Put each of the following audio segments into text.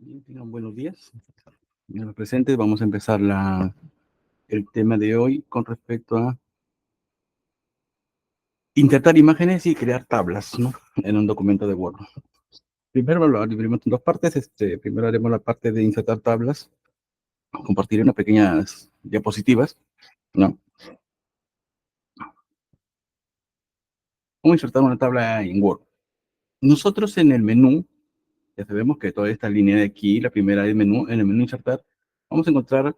Bien, tengan buenos días. Los presentes, vamos a empezar el tema de hoy con respecto a insertar imágenes y crear tablas, ¿no? En un documento de Word. Primero lo dividimos en dos partes. Primero haremos la parte de insertar tablas. Compartiré unas pequeñas diapositivas, ¿no? ¿Cómo insertar una tabla en Word? Nosotros en el menú, ya sabemos que toda esta línea de aquí, la primera del menú, en el menú insertar, vamos a encontrar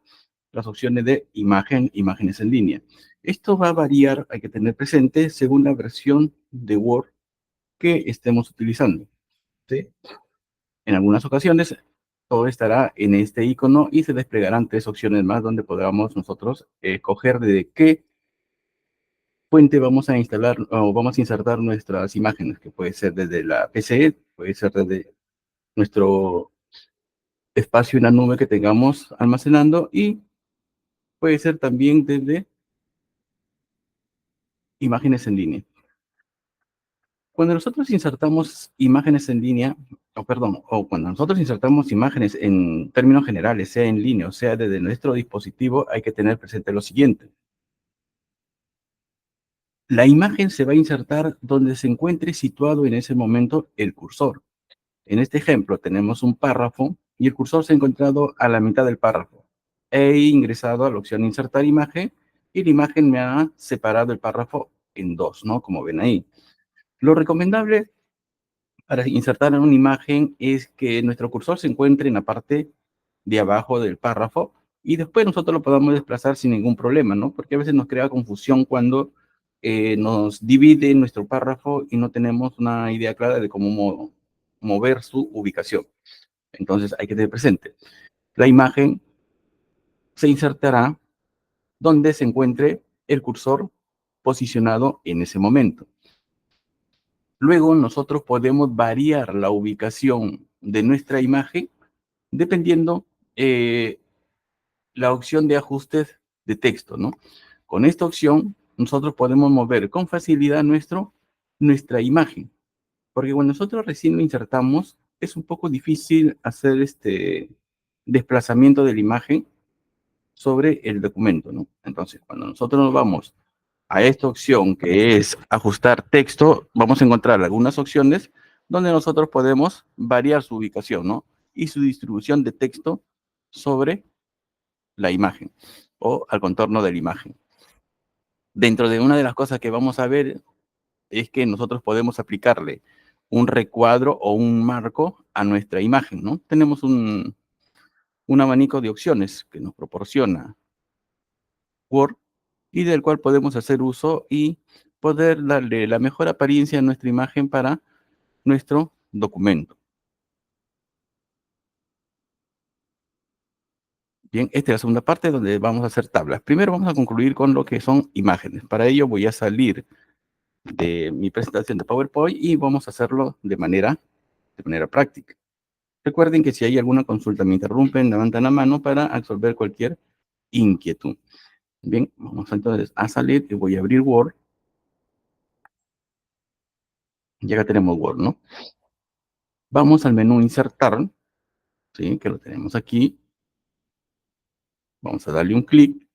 las opciones de imagen, imágenes en línea. Esto va a variar, hay que tener presente, según la versión de Word que estemos utilizando, ¿sí? En algunas ocasiones, todo estará en este icono y se desplegarán tres opciones más donde podamos nosotros escoger de qué fuente vamos a instalar o vamos a insertar nuestras imágenes, que puede ser desde la PC, puede ser desde nuestro espacio en la nube que tengamos almacenando y puede ser también desde imágenes en línea. Cuando nosotros insertamos imágenes en línea, o cuando nosotros insertamos imágenes en términos generales, sea en línea o sea desde nuestro dispositivo, hay que tener presente lo siguiente. La imagen se va a insertar donde se encuentre situado en ese momento el cursor. En este ejemplo tenemos un párrafo y el cursor se ha encontrado a la mitad del párrafo. He ingresado a la opción insertar imagen y la imagen me ha separado el párrafo en dos, ¿no? Como ven ahí. Lo recomendable para insertar en una imagen es que nuestro cursor se encuentre en la parte de abajo del párrafo y después nosotros lo podamos desplazar sin ningún problema, ¿no? Porque a veces nos crea confusión cuando nos divide nuestro párrafo y no tenemos una idea clara de cómo mover su ubicación. Entonces hay que tener presente. La imagen se insertará donde se encuentre el cursor posicionado en ese momento. Luego nosotros podemos variar la ubicación de nuestra imagen dependiendo la opción de ajustes de texto, ¿no? Con esta opción nosotros podemos mover con facilidad nuestra imagen, porque cuando nosotros recién lo insertamos es un poco difícil hacer este desplazamiento de la imagen sobre el documento, ¿no? Entonces, cuando nosotros nos vamos a esta opción que es ajustar texto, vamos a encontrar algunas opciones donde nosotros podemos variar su ubicación, ¿no? Y su distribución de texto sobre la imagen o al contorno de la imagen. Dentro de una de las cosas que vamos a ver es que nosotros podemos aplicarle un recuadro o un marco a nuestra imagen, ¿no? Tenemos un abanico de opciones que nos proporciona Word y del cual podemos hacer uso y poder darle la mejor apariencia a nuestra imagen para nuestro documento. Bien, esta es la segunda parte donde vamos a hacer tablas. Primero vamos a concluir con lo que son imágenes. Para ello voy a salir de mi presentación de PowerPoint y vamos a hacerlo de manera práctica. Recuerden que si hay alguna consulta me interrumpen, levantan la mano para absorber cualquier inquietud. Bien, vamos entonces a salir y voy a abrir Word. Y acá tenemos Word, ¿no? Vamos al menú Insertar, ¿sí? Que lo tenemos aquí. Vamos a darle un clic.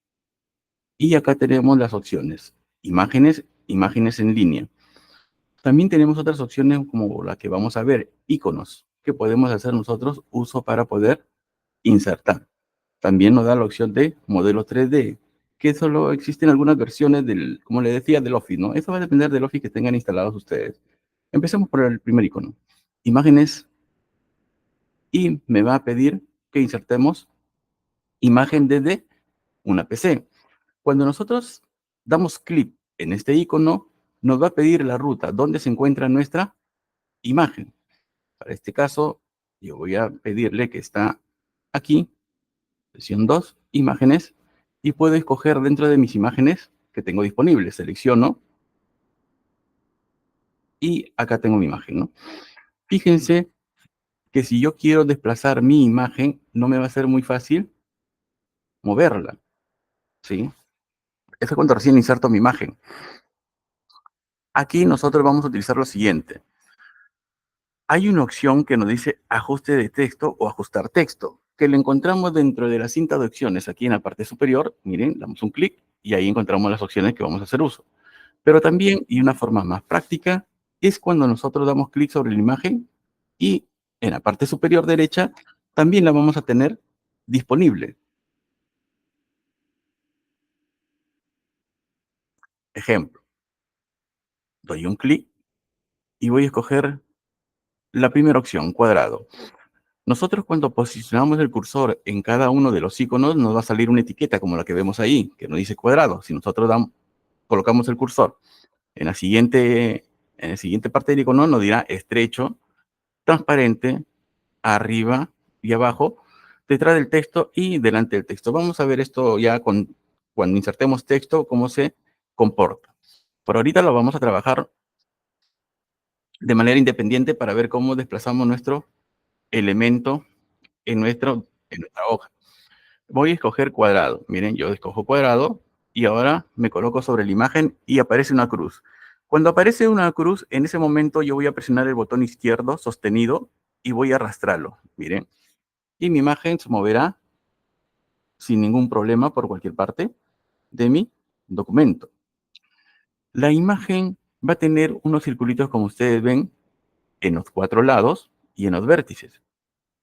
Y acá tenemos las opciones. Imágenes, imágenes en línea. También tenemos otras opciones como la que vamos a ver, iconos, que podemos hacer nosotros uso para poder insertar. También nos da la opción de modelo 3D, que solo existen algunas versiones como le decía, del Office, ¿no? Eso va a depender del Office que tengan instalados ustedes. Empecemos por el primer icono. Imágenes. Y me va a pedir que insertemos imagen desde una PC. Cuando nosotros damos clic en este icono, nos va a pedir la ruta donde se encuentra nuestra imagen. Para este caso, yo voy a pedirle que está aquí, sesión 2, imágenes, y puedo escoger dentro de mis imágenes que tengo disponibles. Selecciono y acá tengo mi imagen, ¿no? Fíjense que si yo quiero desplazar mi imagen, no me va a ser muy fácil moverla, ¿sí? Eso es cuando recién inserto mi imagen. Aquí nosotros vamos a utilizar lo siguiente. Hay una opción que nos dice ajuste de texto o ajustar texto, que lo encontramos dentro de la cinta de opciones aquí en la parte superior. Miren, damos un clic y ahí encontramos las opciones que vamos a hacer uso. Pero también, y una forma más práctica, es cuando nosotros damos clic sobre la imagen y en la parte superior derecha también la vamos a tener disponible. Ejemplo, doy un clic y voy a escoger la primera opción, cuadrado. Nosotros cuando posicionamos el cursor en cada uno de los iconos nos va a salir una etiqueta como la que vemos ahí, que nos dice cuadrado. Si nosotros colocamos el cursor en la siguiente parte del icono, nos dirá estrecho, transparente, arriba y abajo, detrás del texto y delante del texto. Vamos a ver esto ya cuando insertemos texto, cómo se comporta. Por ahorita lo vamos a trabajar de manera independiente para ver cómo desplazamos nuestro elemento en nuestra hoja. Voy a escoger cuadrado. Miren, yo escojo cuadrado y ahora me coloco sobre la imagen y aparece una cruz. Cuando aparece una cruz, en ese momento yo voy a presionar el botón izquierdo sostenido y voy a arrastrarlo. Miren, y mi imagen se moverá sin ningún problema por cualquier parte de mi documento. La imagen va a tener unos circulitos, como ustedes ven, en los 4 lados y en los vértices.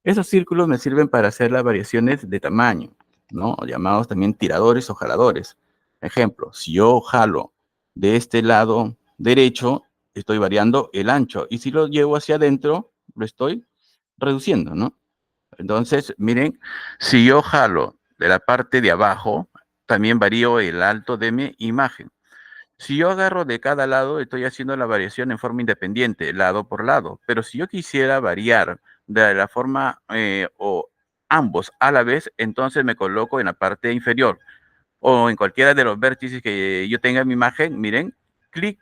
Esos círculos me sirven para hacer las variaciones de tamaño, ¿no? Llamados también tiradores o jaladores. Ejemplo, si yo jalo de este lado derecho, estoy variando el ancho. Y si lo llevo hacia adentro, lo estoy reduciendo, ¿no? Entonces, miren, si yo jalo de la parte de abajo, también varío el alto de mi imagen. Si yo agarro de cada lado, estoy haciendo la variación en forma independiente, lado por lado. Pero si yo quisiera variar de la forma o ambos a la vez, entonces me coloco en la parte inferior o en cualquiera de los vértices que yo tenga en mi imagen, miren, clic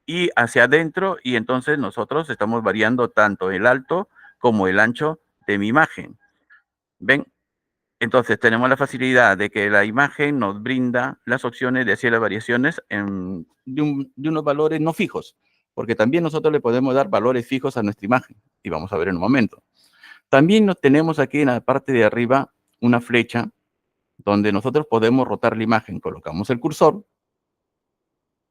y hacia adentro y entonces nosotros estamos variando tanto el alto como el ancho de mi imagen. ¿Ven? Entonces tenemos la facilidad de que la imagen nos brinda las opciones de hacer las variaciones de unos valores no fijos, porque también nosotros le podemos dar valores fijos a nuestra imagen, y vamos a ver en un momento. También tenemos aquí en la parte de arriba una flecha donde nosotros podemos rotar la imagen. Colocamos el cursor,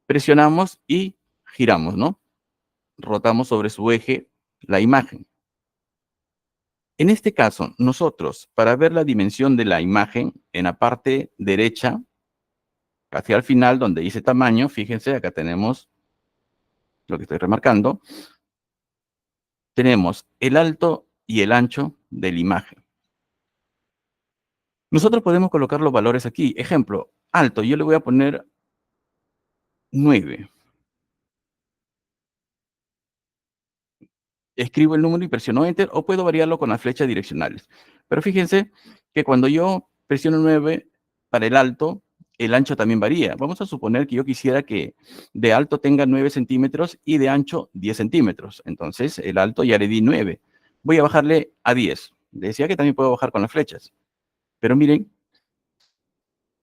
presionamos y giramos, ¿no? Rotamos sobre su eje la imagen. En este caso, nosotros, para ver la dimensión de la imagen, en la parte derecha, hacia el final, donde dice tamaño, fíjense, acá tenemos lo que estoy remarcando, tenemos el alto y el ancho de la imagen. Nosotros podemos colocar los valores aquí. Ejemplo, alto, yo le voy a poner 9. Escribo el número y presiono Enter, o puedo variarlo con las flechas direccionales. Pero fíjense que cuando yo presiono 9 para el alto, el ancho también varía. Vamos a suponer que yo quisiera que de alto tenga 9 centímetros y de ancho 10 centímetros. Entonces, el alto ya le di 9. Voy a bajarle a 10. Decía que también puedo bajar con las flechas. Pero miren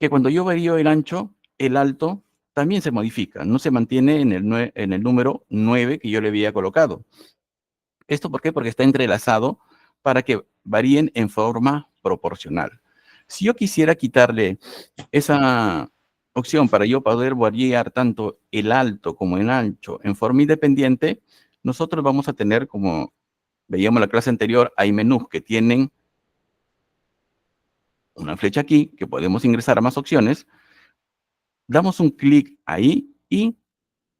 que cuando yo varío el ancho, el alto también se modifica. No se mantiene en el número 9 que yo le había colocado. ¿Esto por qué? Porque está entrelazado para que varíen en forma proporcional. Si yo quisiera quitarle esa opción para yo poder variar tanto el alto como el ancho en forma independiente, nosotros vamos a tener, como veíamos en la clase anterior, hay menús que tienen una flecha aquí, que podemos ingresar a más opciones. Damos un clic ahí y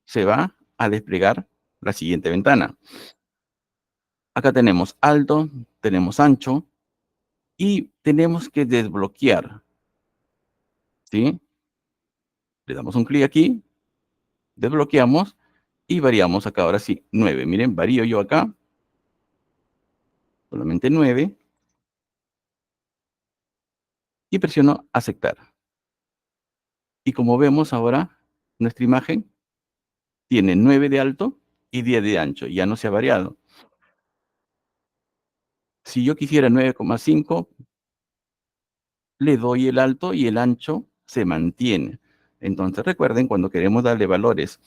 se va a desplegar la siguiente ventana. Acá tenemos alto, tenemos ancho, y tenemos que desbloquear, ¿sí? Le damos un clic aquí, desbloqueamos y variamos acá, ahora sí, 9. Miren, varío yo acá, solamente 9, y presiono aceptar. Y como vemos ahora, nuestra imagen tiene 9 de alto y 10 de ancho, ya no se ha variado. Si yo quisiera 9,5, le doy el alto y el ancho se mantiene. Entonces recuerden, cuando queremos darle valores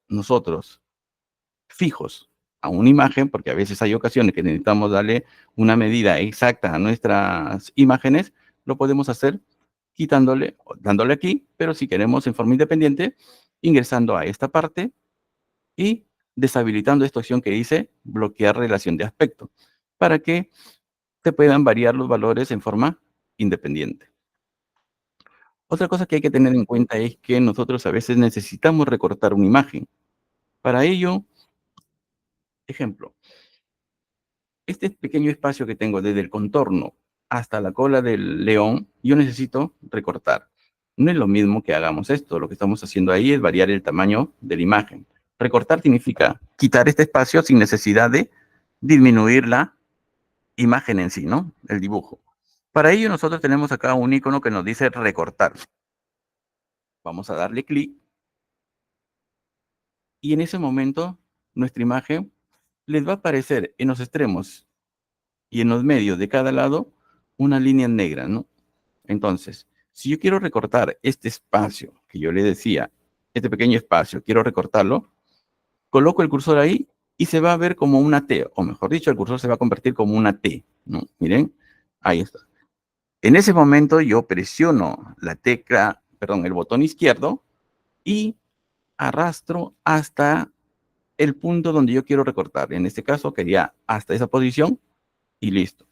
nosotros fijos a una imagen, porque a veces hay ocasiones que necesitamos darle una medida exacta a nuestras imágenes, lo podemos hacer quitándole, o dándole aquí, pero si queremos en forma independiente, ingresando a esta parte y deshabilitando esta opción que dice bloquear relación de aspecto, para que se puedan variar los valores en forma independiente. Otra cosa que hay que tener en cuenta es que nosotros a veces necesitamos recortar una imagen. Para ello, ejemplo, este pequeño espacio que tengo desde el contorno hasta la cola del león, yo necesito recortar. No es lo mismo que hagamos esto. Lo que estamos haciendo ahí es variar el tamaño de la imagen. Recortar significa quitar este espacio sin necesidad de disminuir la imagen en sí, ¿no? El dibujo. Para ello nosotros tenemos acá un icono que nos dice recortar. Vamos a darle clic y en ese momento nuestra imagen les va a aparecer en los extremos y en los medios de cada lado una línea negra, ¿no? Entonces, si yo quiero recortar este espacio que yo le decía, este pequeño espacio, quiero recortarlo, coloco el cursor ahí y se va a ver como una T, o mejor dicho, el cursor se va a convertir como una T, ¿no? Miren, ahí está. En ese momento yo presiono la tecla, perdón, el botón izquierdo y arrastro hasta el punto donde yo quiero recortar. En este caso quería hasta esa posición y listo.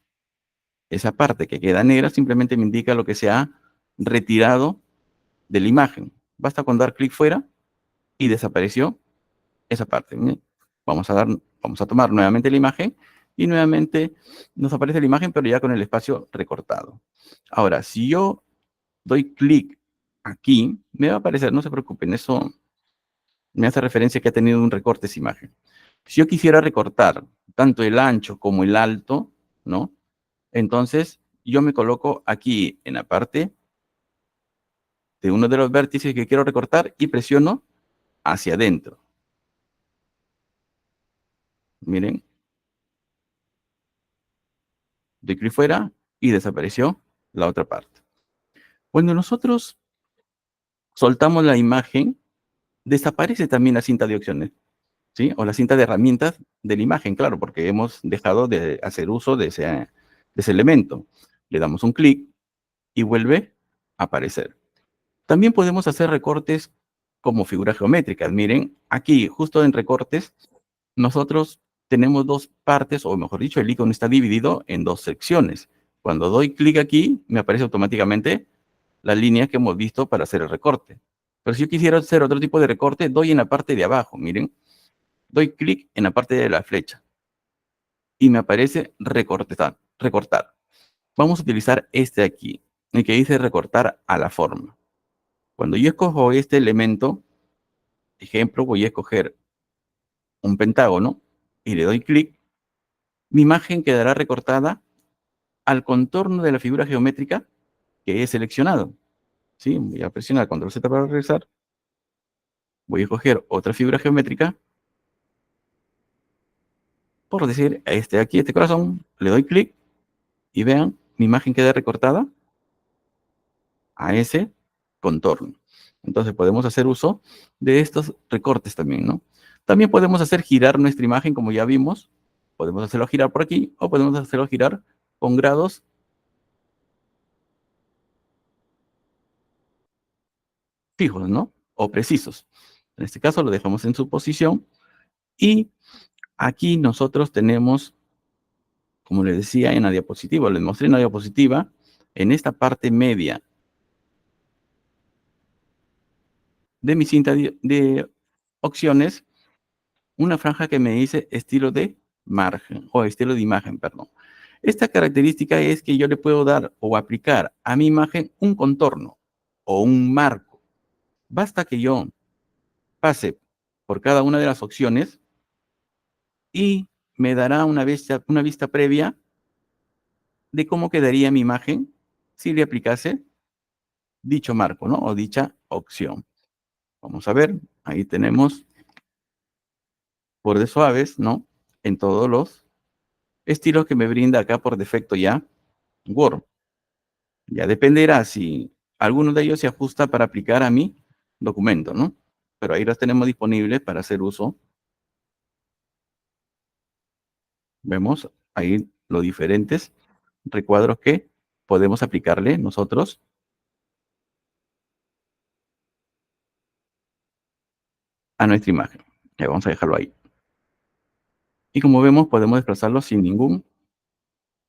Esa parte que queda negra simplemente me indica lo que se ha retirado de la imagen. Basta con dar clic fuera y desapareció esa parte. ¿Sí? Vamos a tomar nuevamente la imagen y nuevamente nos aparece la imagen, pero ya con el espacio recortado. Ahora, si yo doy clic aquí, me va a aparecer, no se preocupen, eso me hace referencia que ha tenido un recorte esa imagen. Si yo quisiera recortar tanto el ancho como el alto, ¿no? Entonces, yo me coloco aquí en la parte de uno de los vértices que quiero recortar y presiono hacia adentro. Miren, doy clic fuera y desapareció la otra parte. Cuando nosotros soltamos la imagen, desaparece también la cinta de opciones, ¿sí? O la cinta de herramientas de la imagen, claro, porque hemos dejado de hacer uso de ese elemento. Le damos un clic y vuelve a aparecer. También podemos hacer recortes como figuras geométricas. Miren, aquí, justo en recortes, nosotros tenemos dos partes, o mejor dicho, el icono está dividido en dos secciones. Cuando doy clic aquí, me aparece automáticamente la línea que hemos visto para hacer el recorte. Pero si yo quisiera hacer otro tipo de recorte, doy en la parte de abajo, miren, doy clic en la parte de la flecha y me aparece recortar, recortar. Vamos a utilizar este aquí, el que dice recortar a la forma. Cuando yo escojo este elemento, ejemplo, voy a escoger un pentágono y le doy clic, mi imagen quedará recortada al contorno de la figura geométrica que he seleccionado. ¿Sí? Voy a presionar Control Z para regresar. Voy a escoger otra figura geométrica. Por decir, este aquí, este corazón, le doy clic y vean, mi imagen queda recortada a ese contorno. Entonces podemos hacer uso de estos recortes también, ¿no? También podemos hacer girar nuestra imagen, como ya vimos. Podemos hacerlo girar por aquí o podemos hacerlo girar con grados fijos, ¿no? O precisos. En este caso lo dejamos en su posición y aquí nosotros tenemos, como les decía en la diapositiva, les mostré en la diapositiva, en esta parte media de mi cinta de opciones, una franja que me dice estilo de margen o estilo de imagen, perdón. Esta característica es que yo le puedo dar o aplicar a mi imagen un contorno o un marco. Basta que yo pase por cada una de las opciones y me dará una vista previa de cómo quedaría mi imagen si le aplicase dicho marco, ¿no? O dicha opción. Vamos a ver, ahí tenemos bordes suaves, ¿no? En todos los estilos que me brinda acá por defecto ya Word. Ya dependerá si alguno de ellos se ajusta para aplicar a mi documento, ¿no? Pero ahí los tenemos disponibles para hacer uso Vemos ahí los diferentes recuadros que podemos aplicarle nosotros a nuestra imagen. Ya vamos a dejarlo ahí. Y como vemos, podemos desplazarlo sin ningún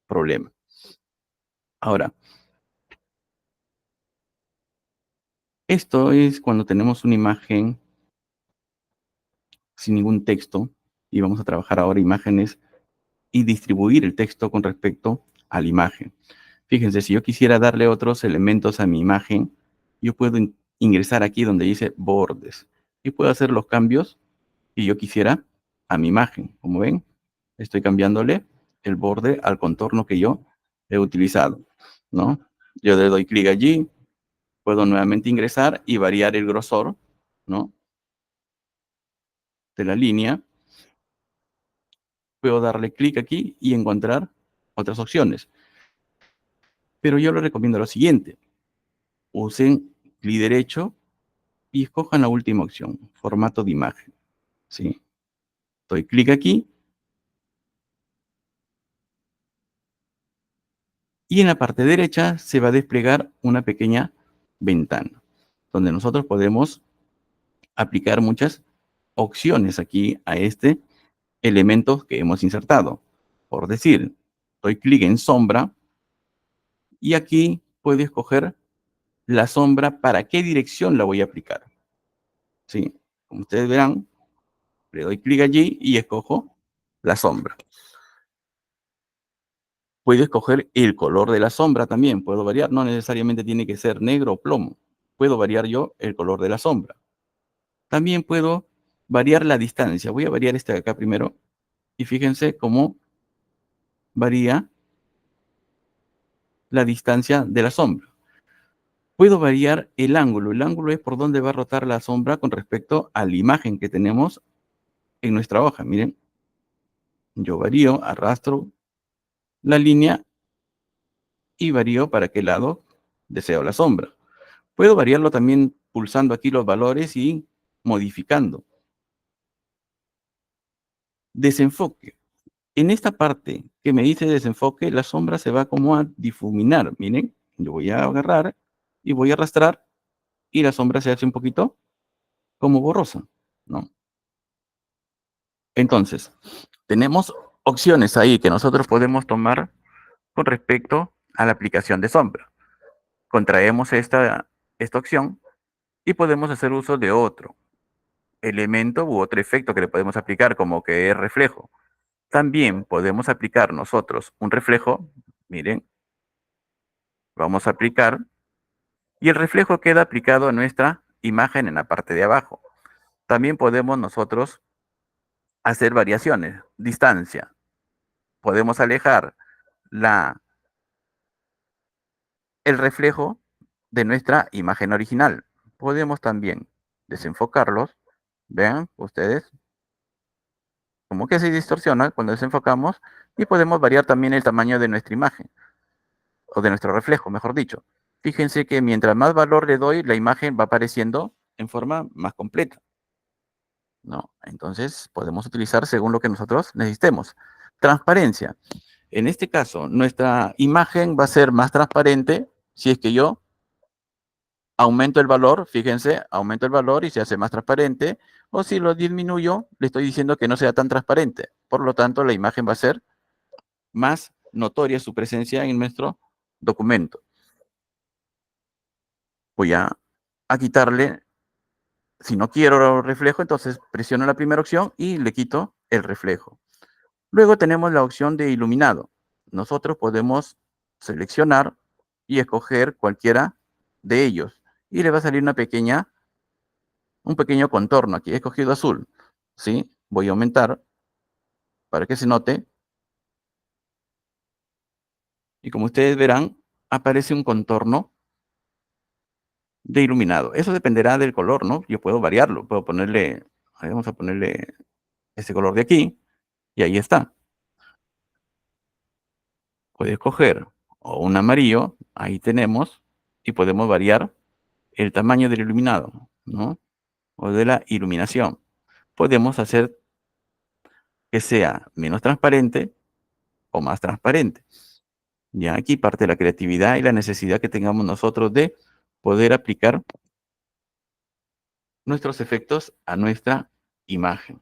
problema. Ahora, esto es cuando tenemos una imagen sin ningún texto y vamos a trabajar ahora imágenes y distribuir el texto con respecto a la imagen. Fíjense, si yo quisiera darle otros elementos a mi imagen, yo puedo ingresar aquí donde dice bordes y puedo hacer los cambios que yo quisiera a mi imagen. Como ven, estoy cambiándole el borde al contorno que yo he utilizado, ¿no? Yo le doy clic allí, puedo nuevamente ingresar y variar el grosor, ¿no? De la línea. Puedo darle clic aquí y encontrar otras opciones. Pero yo les recomiendo lo siguiente. Usen clic derecho y escojan la última opción, formato de imagen, ¿sí? Doy clic aquí y en la parte derecha se va a desplegar una pequeña ventana donde nosotros podemos aplicar muchas opciones aquí a este elemento que hemos insertado. Por decir, doy clic en sombra y aquí puedo escoger la sombra para qué dirección la voy a aplicar. ¿Sí? Como ustedes verán, le doy clic allí y escojo la sombra. Puedo escoger el color de la sombra también, puedo variar, no necesariamente tiene que ser negro o plomo. Puedo variar yo el color de la sombra. También puedo variar la distancia. Voy a variar este de acá primero y fíjense cómo varía la distancia de la sombra. Puedo variar el ángulo. El ángulo es por donde va a rotar la sombra con respecto a la imagen que tenemos en nuestra hoja. Miren, yo varío, arrastro la línea y varío para qué lado deseo la sombra. Puedo variarlo también pulsando aquí los valores y modificando. Desenfoque. En esta parte que me dice desenfoque, la sombra se va como a difuminar. Miren, yo voy a agarrar y voy a arrastrar y la sombra se hace un poquito como borrosa, ¿no? Entonces, tenemos opciones ahí que nosotros podemos tomar con respecto a la aplicación de sombra. Contraemos esta opción y podemos hacer uso de otro elemento u otro efecto que le podemos aplicar, como que es reflejo. También podemos aplicar nosotros un reflejo, miren, vamos a aplicar, y el reflejo queda aplicado a nuestra imagen en la parte de abajo. También podemos nosotros hacer variaciones, distancia. Podemos alejar la, el reflejo de nuestra imagen original. Podemos también desenfocarlos. Vean ustedes, como que se distorsiona cuando desenfocamos y podemos variar también el tamaño de nuestra imagen, o de nuestro reflejo, mejor dicho. Fíjense que mientras más valor le doy, la imagen va apareciendo en forma más completa, ¿no? Entonces, podemos utilizar según lo que nosotros necesitemos. Transparencia. En este caso, nuestra imagen va a ser más transparente si es que yo aumento el valor, fíjense, aumento el valor y se hace más transparente, o si lo disminuyo, le estoy diciendo que no sea tan transparente. Por lo tanto, la imagen va a ser más notoria su presencia en nuestro documento. Voy a quitarle, si no quiero reflejo, entonces presiono la primera opción y le quito el reflejo. Luego tenemos la opción de iluminado. Nosotros podemos seleccionar y escoger cualquiera de ellos. Y le va a salir un pequeño contorno. Aquí he escogido azul. ¿Sí? Voy a aumentar para que se note. Y como ustedes verán, aparece un contorno de iluminado. Eso dependerá del color, ¿no? Yo puedo variarlo. Puedo ponerle, vamos a ponerle este color de aquí. Y ahí está. Puede escoger o un amarillo. Ahí tenemos. Y podemos variar el tamaño del iluminado, ¿no? O de la iluminación. Podemos hacer que sea menos transparente o más transparente. Ya aquí parte la creatividad y la necesidad que tengamos nosotros de poder aplicar nuestros efectos a nuestra imagen,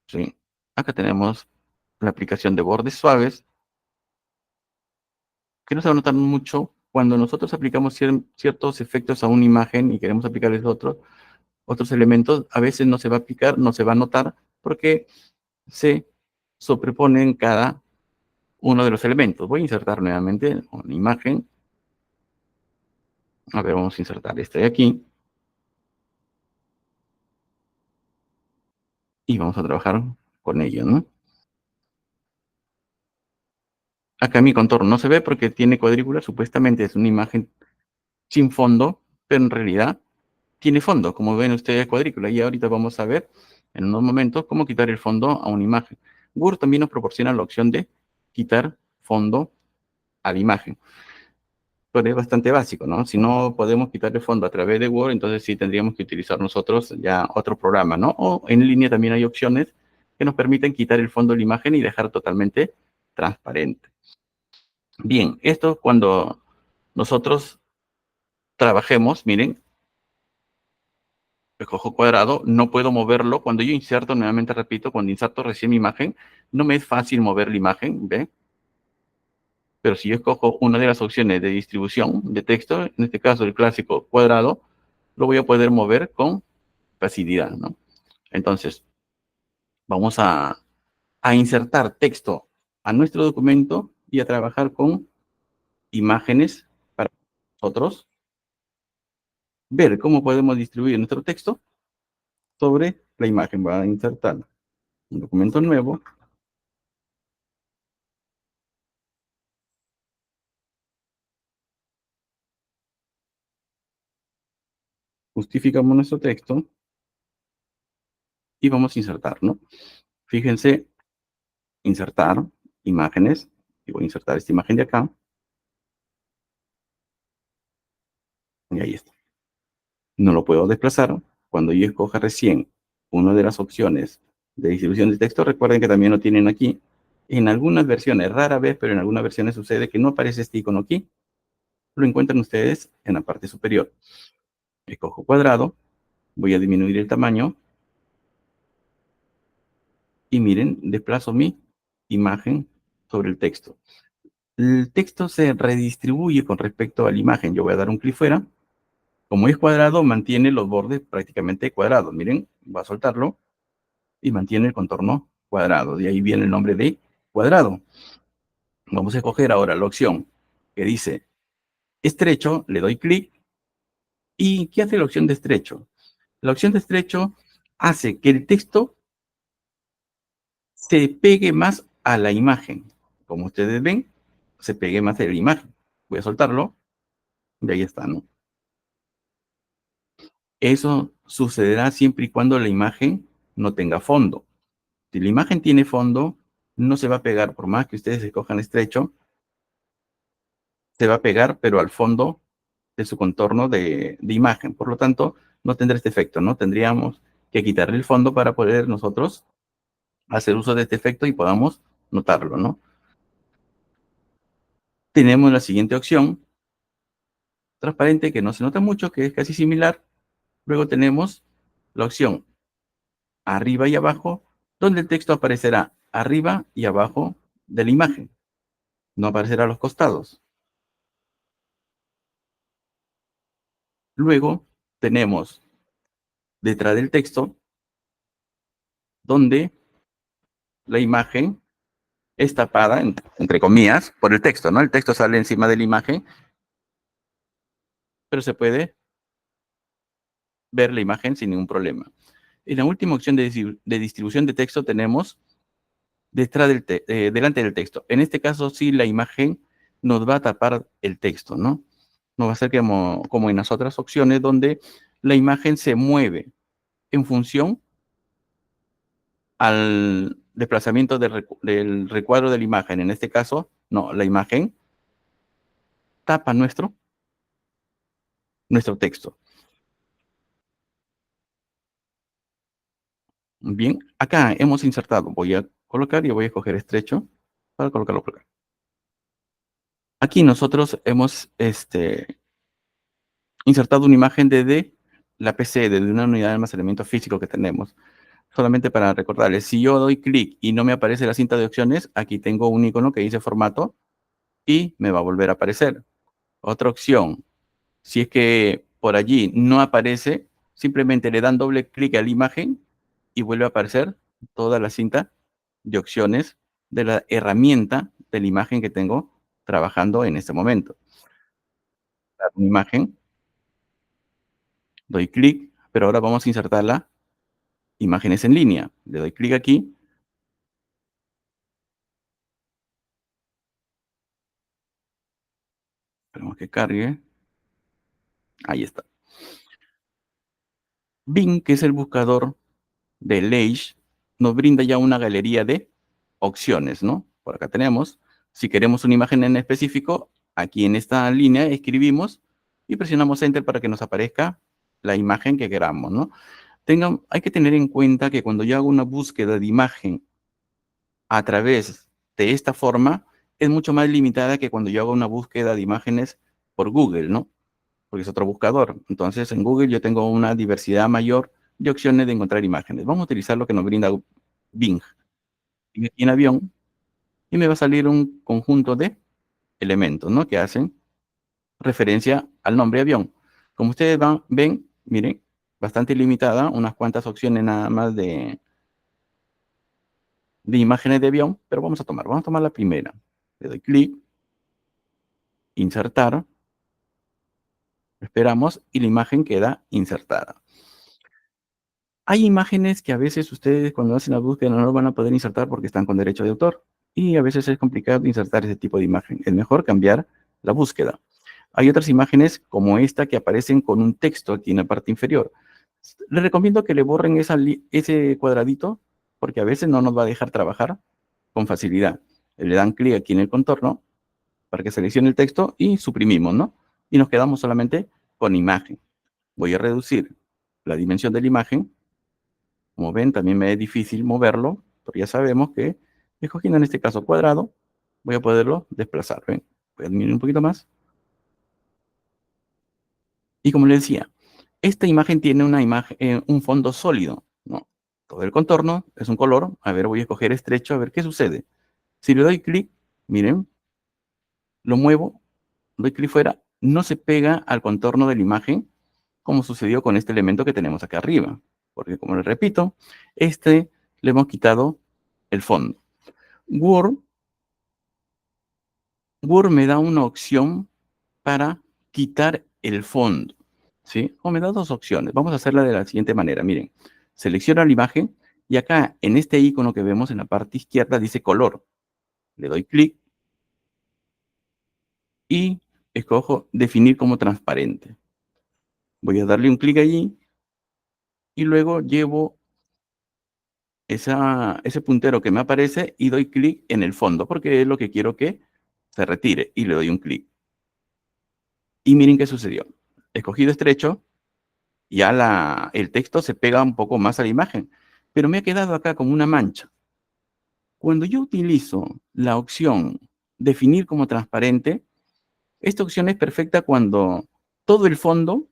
¿sí? Acá tenemos la aplicación de bordes suaves, que no se va a notar mucho cuando nosotros aplicamos ciertos efectos a una imagen y queremos aplicarles otros elementos, a veces no se va a aplicar, no se va a notar, porque se sobreponen cada uno de los elementos. Voy a insertar nuevamente una imagen. A ver, vamos a insertar este de aquí. Y vamos a trabajar con ello, ¿no? Acá mi contorno no se ve porque tiene cuadrícula, supuestamente es una imagen sin fondo, pero en realidad tiene fondo, como ven ustedes cuadrícula. Y ahorita vamos a ver en unos momentos cómo quitar el fondo a una imagen. Word también nos proporciona la opción de quitar fondo a la imagen. Pero es bastante básico, ¿no? Si no podemos quitar el fondo a través de Word, entonces sí tendríamos que utilizar nosotros ya otro programa, ¿no? O en línea también hay opciones que nos permiten quitar el fondo de la imagen y dejar totalmente transparente. Bien, esto cuando nosotros trabajemos, miren, escojo cuadrado, no puedo moverlo. Cuando yo inserto, nuevamente repito, cuando inserto recién mi imagen, no me es fácil mover la imagen, ¿ve? Pero si yo escojo una de las opciones de distribución de texto, en este caso el clásico cuadrado, lo voy a poder mover con facilidad, ¿no? Entonces, vamos a insertar texto a nuestro documento y a trabajar con imágenes para nosotros ver cómo podemos distribuir nuestro texto sobre la imagen. Va a insertar un documento nuevo. Justificamos nuestro texto y vamos a insertar, ¿no? Fíjense, insertar imágenes. Y voy a insertar esta imagen de acá. Y ahí está. No lo puedo desplazar. Cuando yo escoja recién una de las opciones de distribución de texto, recuerden que también lo tienen aquí. En algunas versiones, rara vez, pero en algunas versiones sucede que no aparece este icono aquí. Lo encuentran ustedes en la parte superior. Escojo cuadrado, voy a disminuir el tamaño y miren, desplazo mi imagen sobre el texto. El texto se redistribuye con respecto a la imagen. Yo voy a dar un clic fuera. Como es cuadrado, mantiene los bordes prácticamente cuadrados. Miren, voy a soltarlo y mantiene el contorno cuadrado. De ahí viene el nombre de cuadrado. Vamos a escoger ahora la opción que dice estrecho, le doy clic. ¿Y qué hace la opción de estrecho? La opción de estrecho hace que el texto se pegue más a la imagen. Como ustedes ven, se pegue más a la imagen. Voy a soltarlo y ahí está, ¿no? Eso sucederá siempre y cuando la imagen no tenga fondo. Si la imagen tiene fondo, no se va a pegar, por más que ustedes escojan estrecho, se va a pegar, pero al fondo de su contorno de imagen. Por lo tanto, no tendrá este efecto, ¿no? Tendríamos que quitarle el fondo para poder nosotros hacer uso de este efecto y podamos notarlo, ¿no? Tenemos la siguiente opción, transparente, que no se nota mucho, que es casi similar. Luego tenemos la opción arriba y abajo, donde el texto aparecerá arriba y abajo de la imagen. No aparecerá a los costados. Luego tenemos detrás del texto, donde la imagen es tapada, entre comillas, por el texto, ¿no? El texto sale encima de la imagen, pero se puede ver la imagen sin ningún problema. En la última opción de distribución de texto tenemos detrás delante del texto. En este caso, sí, la imagen nos va a tapar el texto, ¿no? No va a ser como en las otras opciones donde la imagen se mueve en función al desplazamiento del recuadro de la imagen. En este caso, no, la imagen tapa nuestro texto. Bien, acá hemos insertado, voy a colocar y voy a coger estrecho. para colocarlo por acá. Aquí nosotros hemos insertado una imagen desde la PC, desde una unidad de almacenamiento físico que tenemos. Solamente para recordarles, si yo doy clic y no me aparece la cinta de opciones, aquí tengo un icono que dice formato y me va a volver a aparecer. Otra opción, si es que por allí no aparece, simplemente le dan doble clic a la imagen y vuelve a aparecer toda la cinta de opciones de la herramienta de la imagen que tengo trabajando en este momento. Una imagen, doy clic, pero ahora vamos a insertarla imágenes en línea. Le doy clic aquí, esperamos que cargue. Ahí está. Bing, que es el buscador de Leish, nos brinda ya una galería de opciones, ¿no? Por acá tenemos, si queremos una imagen en específico, aquí en esta línea escribimos y presionamos Enter para que nos aparezca la imagen que queramos, ¿no? Hay que tener en cuenta que cuando yo hago una búsqueda de imagen a través de esta forma, es mucho más limitada que cuando yo hago una búsqueda de imágenes por Google, ¿no? Porque es otro buscador. Entonces, en Google yo tengo una diversidad mayor de opciones de encontrar imágenes. Vamos a utilizar lo que nos brinda Bing. Y aquí en avión, y me va a salir un conjunto de elementos, ¿no? Que hacen referencia al nombre avión. Como ustedes ven, miren, bastante limitada, unas cuantas opciones nada más de imágenes de avión, pero vamos a tomar la primera. Le doy clic, insertar, esperamos y la imagen queda insertada. Hay imágenes que a veces ustedes cuando hacen la búsqueda no lo van a poder insertar porque están con derecho de autor. Y a veces es complicado insertar ese tipo de imagen. Es mejor cambiar la búsqueda. Hay otras imágenes como esta que aparecen con un texto aquí en la parte inferior. Les recomiendo que le borren ese cuadradito porque a veces no nos va a dejar trabajar con facilidad. Le dan clic aquí en el contorno para que seleccione el texto y suprimimos, ¿no? Y nos quedamos solamente con imagen. Voy a reducir la dimensión de la imagen. Como ven, también me es difícil moverlo, pero ya sabemos que escogiendo en este caso cuadrado, voy a poderlo desplazar. ¿Ven? Voy a disminuir un poquito más. Y como les decía, esta imagen tiene una imagen, un fondo sólido, ¿no? Todo el contorno es un color. A ver, voy a escoger estrecho, a ver qué sucede. Si le doy clic, miren, lo muevo, doy clic fuera, no se pega al contorno de la imagen, como sucedió con este elemento que tenemos acá arriba. Porque, como les repito, le hemos quitado el fondo. Word me da una opción para quitar el fondo, ¿sí? O me da dos opciones. Vamos a hacerla de la siguiente manera. Miren, selecciono la imagen y acá en este icono que vemos en la parte izquierda dice color. Le doy clic y escojo definir como transparente. Voy a darle un clic allí y luego llevo ese puntero que me aparece y doy clic en el fondo porque es lo que quiero que se retire y le doy un clic. Y miren qué sucedió. Escogido estrecho, ya el texto se pega un poco más a la imagen, pero me ha quedado acá como una mancha. Cuando yo utilizo la opción definir como transparente, esta opción es perfecta cuando todo el fondo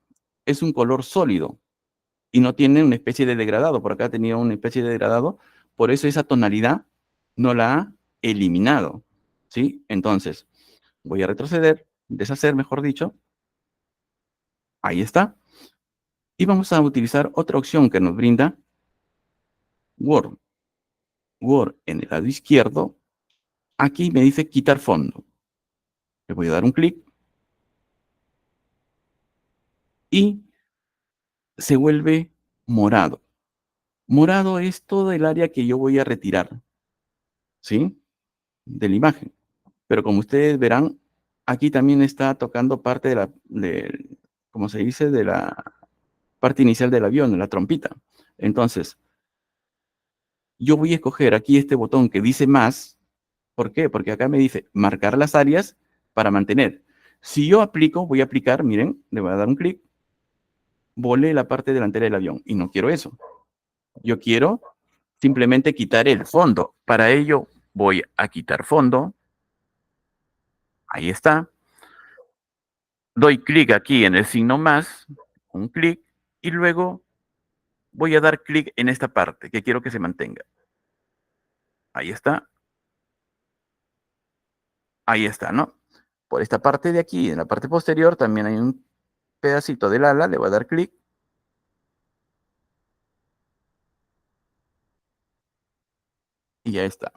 es un color sólido y no tiene una especie de degradado. Por acá tenía una especie de degradado, por eso esa tonalidad no la ha eliminado, ¿sí? Entonces, voy a retroceder, deshacer, mejor dicho. Ahí está. Y vamos a utilizar otra opción que nos brinda Word. Word en el lado izquierdo, aquí me dice quitar fondo. Le voy a dar un clic y se vuelve morado. Morado es todo el área que yo voy a retirar, ¿sí? De la imagen. Pero como ustedes verán, aquí también está tocando parte ¿cómo se dice? De la parte inicial del avión, de la trompita. Entonces, yo voy a escoger aquí este botón que dice más. ¿Por qué? Porque acá me dice marcar las áreas para mantener. Si yo aplico, voy a aplicar, miren, le voy a dar un clic, volé la parte delantera del avión y no quiero eso. Yo quiero simplemente quitar el fondo. Para ello, Voy a quitar fondo. Ahí está. Doy clic aquí en el signo más, un clic, y luego voy a dar clic en esta parte que quiero que se mantenga. Ahí está. Ahí está, ¿no? Por esta parte de aquí, en la parte posterior, también hay un pedacito del ala, le voy a dar clic y ya está.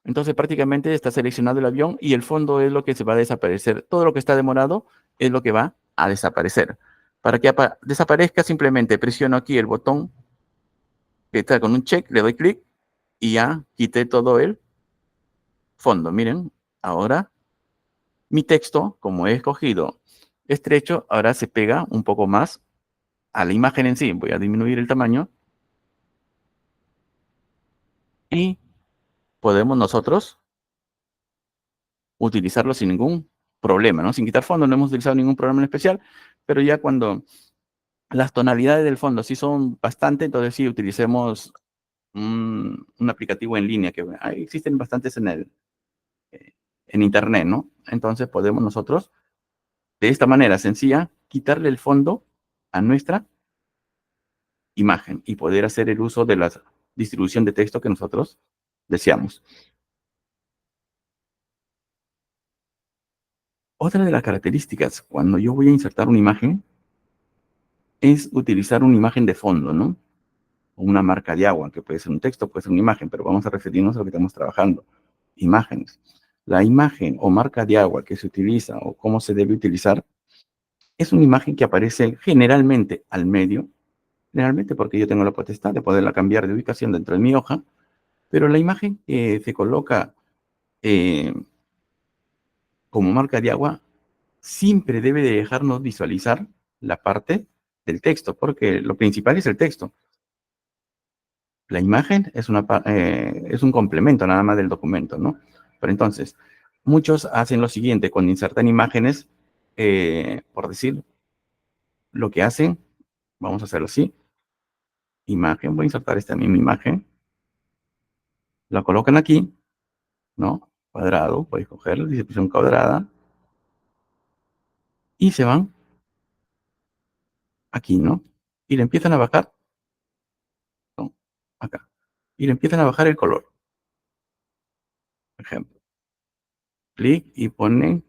Entonces prácticamente está seleccionado el avión y el fondo es lo que se va a desaparecer. Todo lo que está demorado es lo que va a desaparecer. Para que desaparezca, simplemente presiono aquí el botón que está con un check, le doy clic y ya quité todo el fondo. Miren, ahora mi texto, como he escogido estrecho, ahora se pega un poco más a la imagen en sí. Voy a disminuir el tamaño y podemos nosotros utilizarlo sin ningún problema, ¿no? Sin quitar fondo, no hemos utilizado ningún programa en especial, pero ya cuando las tonalidades del fondo sí son bastante, entonces sí utilicemos un aplicativo en línea que existen bastantes en internet, ¿no? Entonces podemos nosotros, de esta manera sencilla, quitarle el fondo a nuestra imagen y poder hacer el uso de la distribución de texto que nosotros deseamos. Otra de las características cuando yo voy a insertar una imagen es utilizar una imagen de fondo, ¿no? O una marca de agua, que puede ser un texto, puede ser una imagen, pero vamos a referirnos a lo que estamos trabajando, imágenes. La imagen o marca de agua que se utiliza o cómo se debe utilizar es una imagen que aparece generalmente al medio, generalmente porque yo tengo la potestad de poderla cambiar de ubicación dentro de mi hoja, pero la imagen que se coloca eh, como marca de agua siempre debe de dejarnos visualizar la parte del texto, porque lo principal es el texto. La imagen es un complemento nada más del documento, ¿no? Pero entonces, muchos hacen lo siguiente, cuando insertan imágenes, por decir, lo que hacen, vamos a hacerlo así, imagen, voy a insertar esta misma imagen, la colocan aquí, ¿no? Cuadrado, voy a escoger la distribución cuadrada, y se van aquí, ¿no? Y le empiezan a bajar, ¿no? Acá, y le empiezan a bajar el color, por ejemplo. Clic y ponen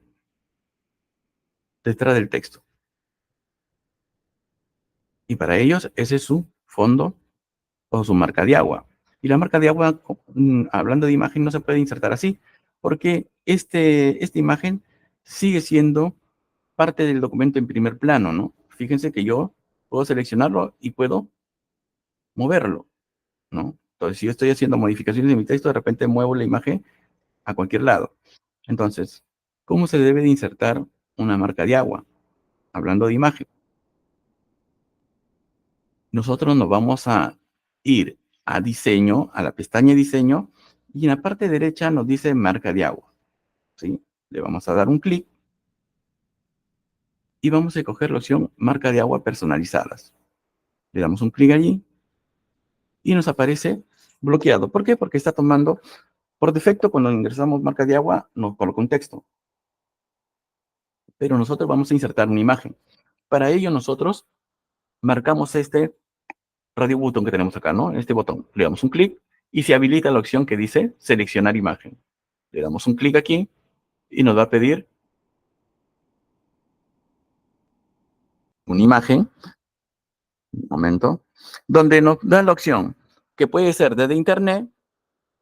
detrás del texto. Y para ellos, ese es su fondo o su marca de agua. Y la marca de agua, hablando de imagen, no se puede insertar así, porque esta imagen sigue siendo parte del documento en primer plano, ¿no? Fíjense que yo puedo seleccionarlo y puedo moverlo, ¿no? Entonces, si yo estoy haciendo modificaciones de mi texto, de repente muevo la imagen a cualquier lado. Entonces, ¿cómo se debe de insertar una marca de agua? Hablando de imagen, nosotros nos vamos a ir a diseño, a la pestaña diseño, y en la parte derecha nos dice marca de agua, ¿sí? Le vamos a dar un clic y vamos a escoger la opción marca de agua personalizadas. Le damos un clic allí y nos aparece bloqueado. ¿Por qué? Porque está tomando, por defecto, cuando ingresamos marca de agua, nos coloca un texto. Pero nosotros vamos a insertar una imagen. Para ello, nosotros marcamos este radio button que tenemos acá, ¿no? Este botón. Le damos un clic y se habilita la opción que dice seleccionar imagen. Le damos un clic aquí y nos va a pedir una imagen, un momento, donde nos da la opción que puede ser desde internet,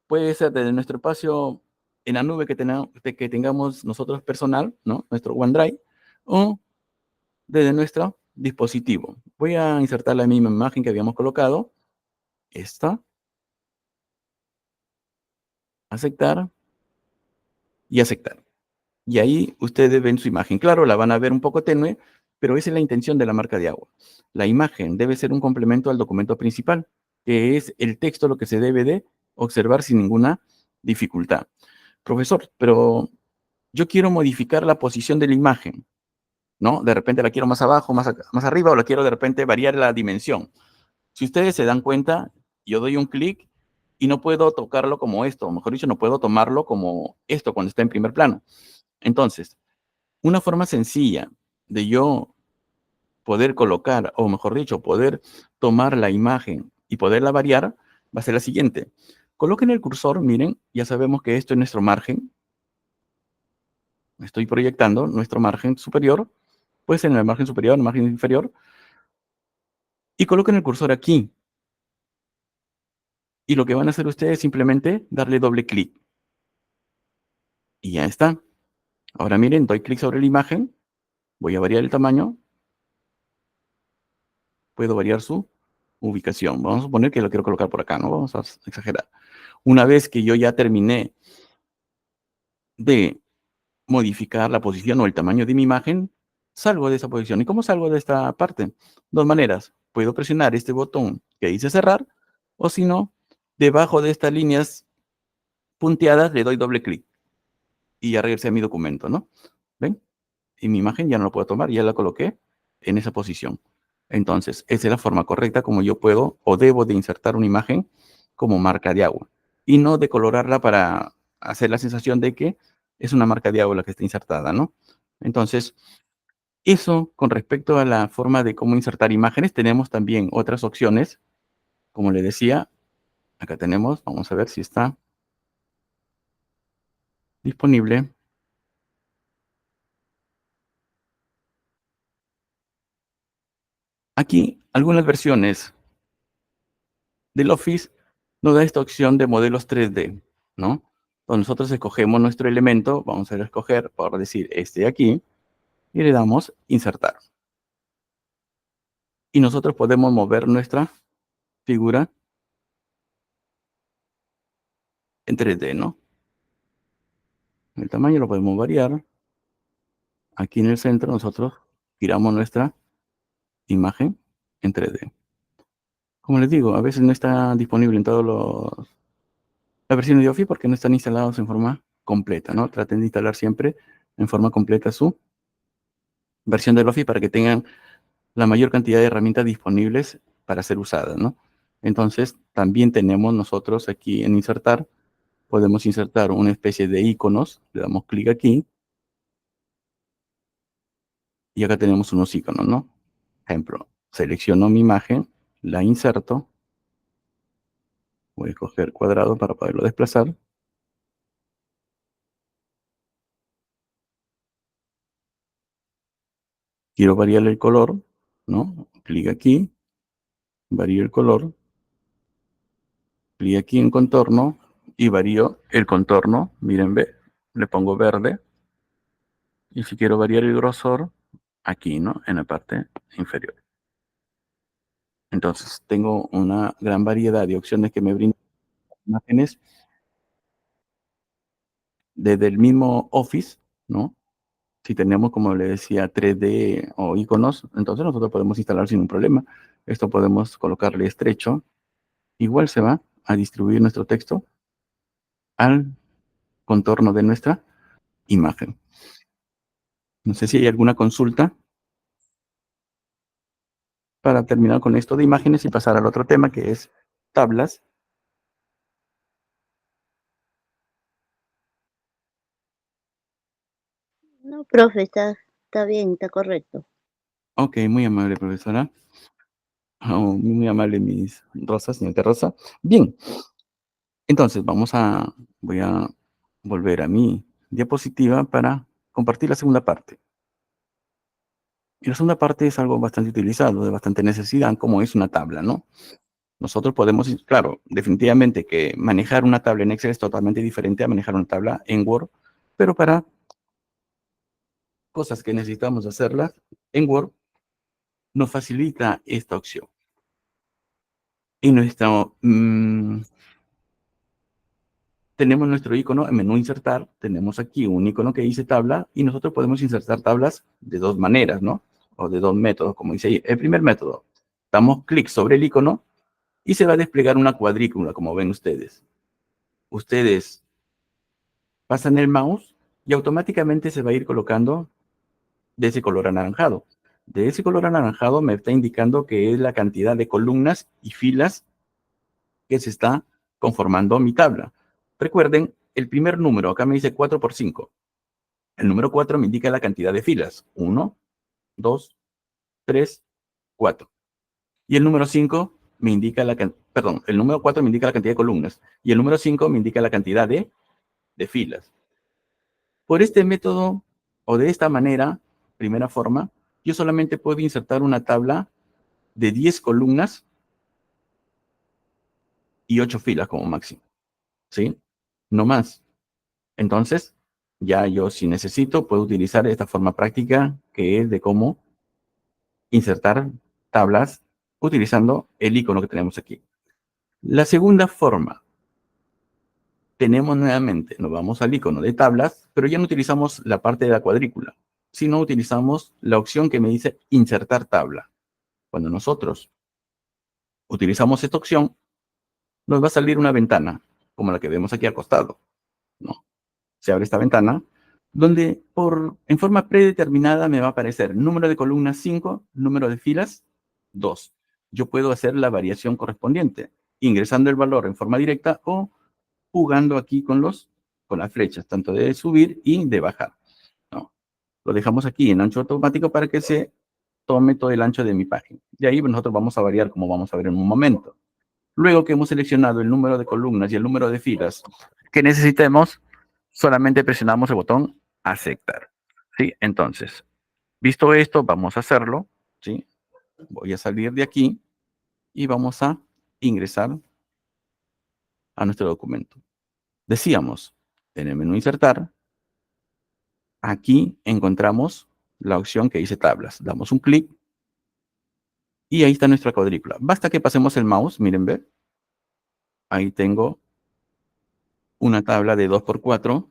puede ser desde nuestro espacio en la nube que tengamos nosotros personal, ¿no? Nuestro OneDrive, o desde nuestro dispositivo. Voy a insertar la misma imagen que habíamos colocado, esta, aceptar y aceptar. Y ahí ustedes ven su imagen. Claro, la van a ver un poco tenue, pero esa es la intención de la marca de agua. La imagen debe ser un complemento al documento principal, que es el texto lo que se debe de observar sin ninguna dificultad. Profesor, pero yo quiero modificar la posición de la imagen, ¿no? De repente la quiero más abajo, más arriba, o la quiero de repente variar la dimensión. Si ustedes se dan cuenta, yo doy un clic y no puedo tocarlo como esto, o mejor dicho, no puedo tomarlo como esto cuando está en primer plano. Entonces, una forma sencilla de yo poder colocar, o mejor dicho, poder tomar la imagen y poderla variar, va a ser la siguiente. Coloquen el cursor, miren, ya sabemos que esto es nuestro margen. Estoy proyectando nuestro margen superior, puede ser en el margen superior, en el margen inferior, y coloquen el cursor aquí. Y lo que van a hacer ustedes es simplemente darle doble clic. Y ya está. Ahora miren, doy clic sobre la imagen, voy a variar el tamaño, puedo variar su ubicación. Vamos a suponer que lo quiero colocar por acá, ¿no? Vamos a exagerar. Una vez que yo ya terminé de modificar la posición o el tamaño de mi imagen, salgo de esa posición. ¿Y cómo salgo de esta parte? Dos maneras. Puedo presionar este botón que dice cerrar, o si no, debajo de estas líneas punteadas le doy doble clic y ya regresé a mi documento, ¿no? ¿Ven? Y mi imagen ya no la puedo tomar, ya la coloqué en esa posición. Entonces, esa es la forma correcta como yo puedo o debo de insertar una imagen como marca de agua y no decolorarla para hacer la sensación de que es una marca de agua la que está insertada, ¿no? Entonces, eso con respecto a la forma de cómo insertar imágenes, tenemos también otras opciones. Como le decía, acá tenemos, vamos a ver si está disponible. Aquí, algunas versiones del Office nos da esta opción de modelos 3D, ¿no? Entonces nosotros escogemos nuestro elemento, vamos a escoger, por decir, este de aquí, y le damos insertar. Y nosotros podemos mover nuestra figura en 3D, ¿no? El tamaño lo podemos variar. Aquí en el centro nosotros giramos nuestra imagen en 3D. Como les digo, a veces no está disponible en todas las versiones de Office porque no están instalados en forma completa, ¿no? Traten de instalar siempre en forma completa su versión del Office para que tengan la mayor cantidad de herramientas disponibles para ser usadas, ¿no? Entonces, también tenemos nosotros aquí en insertar, podemos insertar una especie de iconos, le damos clic aquí, y acá tenemos unos iconos, ¿no? Ejemplo, selecciono mi imagen, la inserto, voy a escoger cuadrado para poderlo desplazar, quiero variar el color, ¿no? Clic aquí, varío el color, clic aquí en contorno, y varío el contorno, miren, ve, le pongo verde, y si quiero variar el grosor, aquí, ¿no? En la parte inferior. Entonces, tengo una gran variedad de opciones que me brindan imágenes desde el mismo Office, ¿no? Si tenemos, como le decía, 3D o iconos, entonces nosotros podemos instalar sin un problema. Esto podemos colocarle estrecho. Igual se va a distribuir nuestro texto al contorno de nuestra imagen. No sé si hay alguna consulta para terminar con esto de imágenes y pasar al otro tema que es tablas. No, profe, está bien, está correcto. Ok, muy amable, profesora. Oh, muy amable, mis rosas, señorita Rosa. Bien, entonces voy a volver a mi diapositiva para compartir la segunda parte. Y la segunda parte es algo bastante utilizado, de bastante necesidad, como es una tabla, ¿no? Nosotros podemos, claro, definitivamente que manejar una tabla en Excel es totalmente diferente a manejar una tabla en Word, pero para cosas que necesitamos hacerlas en Word, nos facilita esta opción. Y tenemos nuestro icono en menú insertar, tenemos aquí un icono que dice tabla y nosotros podemos insertar tablas de dos maneras, ¿no? O de dos métodos, como dice ahí. El primer método, damos clic sobre el icono y se va a desplegar una cuadrícula, como ven ustedes. Ustedes pasan el mouse y automáticamente se va a ir colocando de ese color anaranjado. De ese color anaranjado me está indicando que es la cantidad de columnas y filas que se está conformando mi tabla. Recuerden, el primer número, acá me dice 4 por 5. El número 4 me indica la cantidad de filas. 1, 2, 3, 4. Y el número 5 me indica el número 4 me indica la cantidad de columnas. Y el número 5 me indica la cantidad de filas. Por este método, o de esta manera, primera forma, yo solamente puedo insertar una tabla de 10 columnas y 8 filas como máximo. ¿Sí? No más. Entonces, ya yo, si necesito, puedo utilizar esta forma práctica que es de cómo insertar tablas utilizando el icono que tenemos aquí. La segunda forma, tenemos nuevamente, nos vamos al icono de tablas, pero ya no utilizamos la parte de la cuadrícula, sino utilizamos la opción que me dice insertar tabla. Cuando nosotros utilizamos esta opción, nos va a salir una ventana, como la que vemos aquí al costado, ¿no? Se abre esta ventana, donde en forma predeterminada me va a aparecer número de columnas 5, número de filas 2. Yo puedo hacer la variación correspondiente, ingresando el valor en forma directa o jugando aquí con las flechas, tanto de subir y de bajar, ¿no? Lo dejamos aquí en ancho automático para que se tome todo el ancho de mi página. Y ahí nosotros vamos a variar, como vamos a ver en un momento. Luego que hemos seleccionado el número de columnas y el número de filas que necesitemos, solamente presionamos el botón aceptar. ¿Sí? Entonces, visto esto, vamos a hacerlo. ¿Sí? Voy a salir de aquí y vamos a ingresar a nuestro documento. Decíamos, en el menú insertar, aquí encontramos la opción que dice tablas. Damos un clic y ahí está nuestra cuadrícula. Basta que pasemos el mouse, miren, ve. Ahí tengo una tabla de 2×4.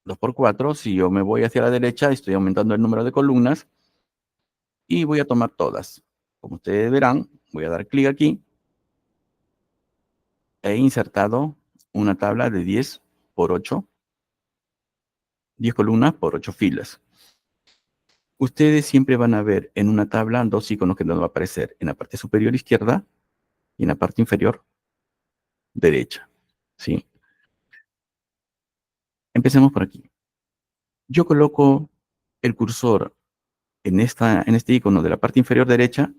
2×4, si yo me voy hacia la derecha, estoy aumentando el número de columnas y voy a tomar todas. Como ustedes verán, voy a dar clic aquí. He insertado una tabla de 10×8, 10 columnas por 8 filas. Ustedes siempre van a ver en una tabla dos iconos que nos va a aparecer en la parte superior izquierda y en la parte inferior derecha. ¿Sí? Empecemos por aquí. Yo coloco el cursor en este icono de la parte inferior derecha.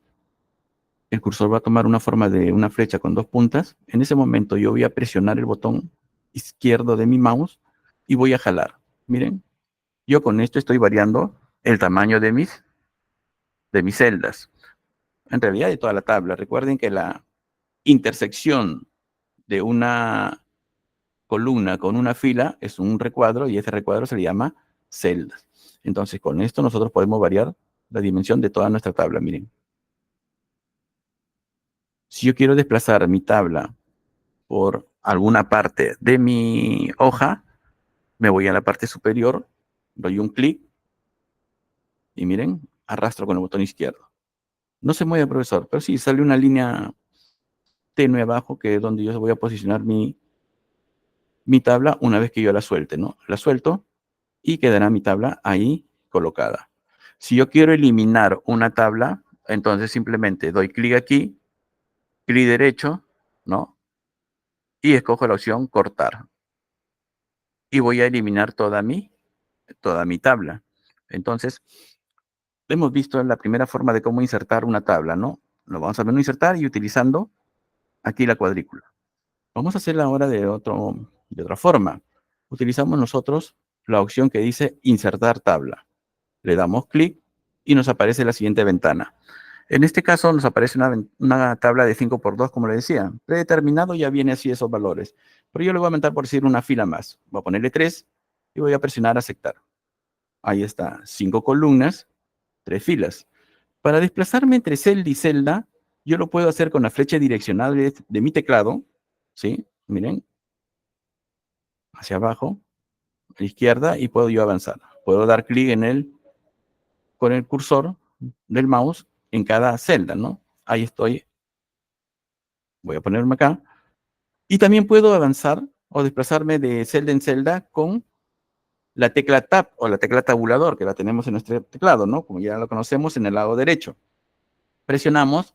El cursor va a tomar una forma de una flecha con dos puntas. En ese momento yo voy a presionar el botón izquierdo de mi mouse y voy a jalar. Miren, yo con esto estoy variando el tamaño de mis celdas. En realidad de toda la tabla. Recuerden que la intersección de una columna con una fila es un recuadro y ese recuadro se le llama celdas. Entonces con esto nosotros podemos variar la dimensión de toda nuestra tabla. Miren. Si yo quiero desplazar mi tabla por alguna parte de mi hoja, me voy a la parte superior, doy un clic y miren, arrastro con el botón izquierdo. No se mueve, profesor, pero sí sale una línea tenue abajo que es donde yo voy a posicionar mi tabla una vez que yo la suelte, ¿no? La suelto y quedará mi tabla ahí colocada. Si yo quiero eliminar una tabla, entonces simplemente doy clic aquí, clic derecho, ¿no? Y escojo la opción cortar. Y voy a eliminar toda mi tabla. Entonces, hemos visto la primera forma de cómo insertar una tabla, ¿no? Lo vamos a menú insertar y utilizando aquí la cuadrícula. Vamos a hacerla ahora de otra forma. Utilizamos nosotros la opción que dice insertar tabla. Le damos clic y nos aparece la siguiente ventana. En este caso nos aparece una tabla de 5×2, como le decía. Predeterminado ya viene así esos valores. Pero yo le voy a aumentar, por decir, una fila más. Voy a ponerle 3 y voy a presionar aceptar. Ahí está, 5 columnas, 3 filas. Para desplazarme entre celda y celda, yo lo puedo hacer con la flecha direccional de mi teclado, ¿sí? Miren, hacia abajo, a la izquierda, y puedo yo avanzar. Puedo dar clic con el cursor del mouse en cada celda, ¿no? Ahí estoy. Voy a ponerme acá. Y también puedo avanzar o desplazarme de celda en celda con la tecla Tab o la tecla tabulador, que la tenemos en nuestro teclado, ¿no? Como ya lo conocemos en el lado derecho. presionamos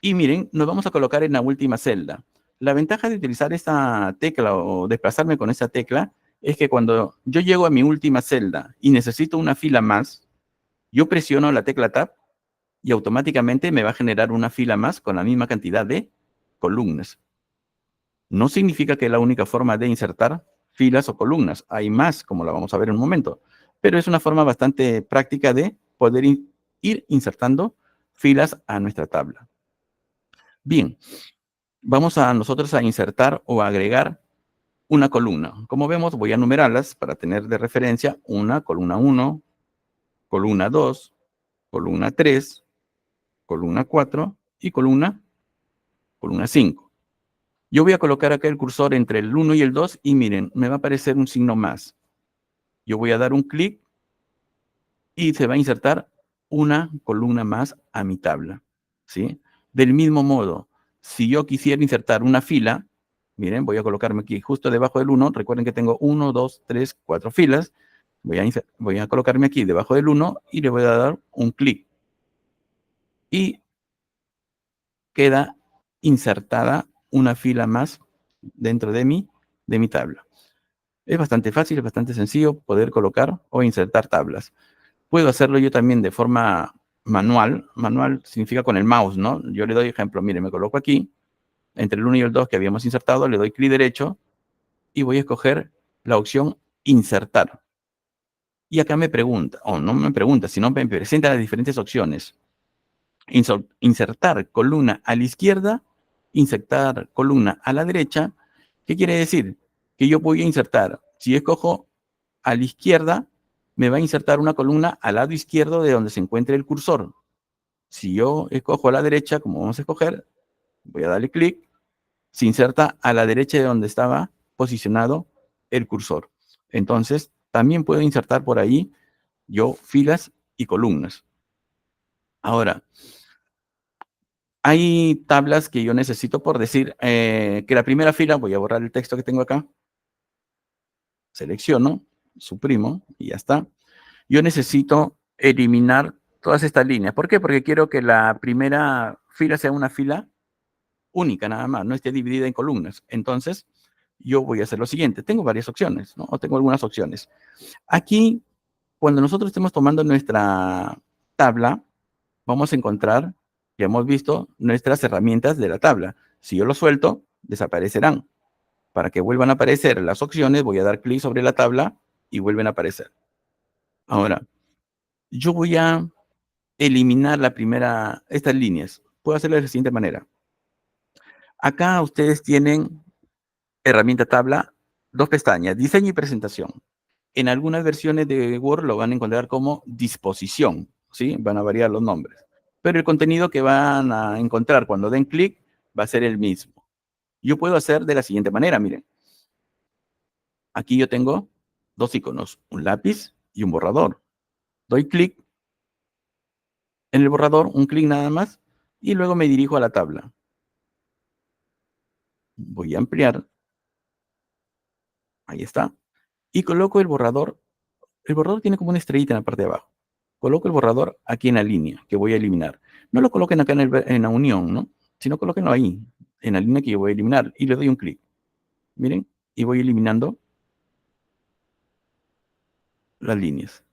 y miren, nos vamos a colocar en la última celda. La ventaja de utilizar esta tecla o desplazarme con esta tecla es que cuando yo llego a mi última celda y necesito una fila más, yo presiono la tecla Tab y automáticamente me va a generar una fila más con la misma cantidad de columnas. No significa que es la única forma de insertar filas o columnas. Hay más, como la vamos a ver en un momento. Pero es una forma bastante práctica de poder ir insertando filas a nuestra tabla. Bien, vamos a nosotros a insertar o agregar una columna. Como vemos, voy a numerarlas para tener de referencia una, columna 1, columna 2, columna 3, columna 4 y columna 5. Yo voy a colocar acá el cursor entre el 1 y el 2 y miren, me va a aparecer un signo más. Yo voy a dar un clic y se va a insertar una columna más a mi tabla, ¿sí? Del mismo modo, si yo quisiera insertar una fila, miren, voy a colocarme aquí justo debajo del 1. Recuerden que tengo 1, 2, 3, 4 filas. Voy a colocarme aquí debajo del 1 y le voy a dar un clic. Y queda insertada una fila más dentro de mi tabla. Es bastante fácil, es bastante sencillo poder colocar o insertar tablas. Puedo hacerlo yo también de forma manual. Manual significa con el mouse, ¿no? Yo le doy ejemplo, mire, me coloco aquí, entre el 1 y el 2 que habíamos insertado, le doy clic derecho y voy a escoger la opción insertar. Y acá me pregunta, o no me pregunta, sino me presenta las diferentes opciones. Insertar columna a la izquierda, insertar columna a la derecha. ¿Qué quiere decir? Que yo voy a insertar, si escojo a la izquierda, me va a insertar una columna al lado izquierdo de donde se encuentre el cursor. Si yo escojo a la derecha, como vamos a escoger, voy a darle clic, se inserta a la derecha de donde estaba posicionado el cursor. Entonces, también puedo insertar por ahí yo filas y columnas. Ahora, hay tablas que yo necesito por decir que la primera fila, voy a borrar el texto que tengo acá, selecciono, suprimo y ya está. Yo necesito eliminar todas estas líneas. ¿Por qué? Porque quiero que la primera fila sea una fila única nada más, no esté dividida en columnas. Entonces, yo voy a hacer lo siguiente. Tengo varias opciones, ¿no? O tengo algunas opciones. Aquí, cuando nosotros estemos tomando nuestra tabla, vamos a encontrar, ya hemos visto, nuestras herramientas de la tabla. Si yo lo suelto, desaparecerán. Para que vuelvan a aparecer las opciones, voy a dar clic sobre la tabla y vuelven a aparecer. Ahora, yo voy a eliminar estas líneas. Puedo hacerlo de la siguiente manera. Acá ustedes tienen herramienta tabla, dos pestañas, diseño y presentación. En algunas versiones de Word lo van a encontrar como disposición, ¿sí? Van a variar los nombres. Pero el contenido que van a encontrar cuando den clic va a ser el mismo. Yo puedo hacer de la siguiente manera, miren. Aquí yo tengo dos iconos, un lápiz y un borrador. Doy clic en el borrador, un clic nada más, y luego me dirijo a la tabla. Voy a ampliar. Ahí está. Y coloco el borrador. El borrador tiene como una estrellita en la parte de abajo. Coloco el borrador aquí en la línea que voy a eliminar. No lo coloquen acá en la unión, ¿no? Sino colóquenlo ahí, en la línea que yo voy a eliminar. Y le doy un clic. Miren, y voy eliminando las líneas.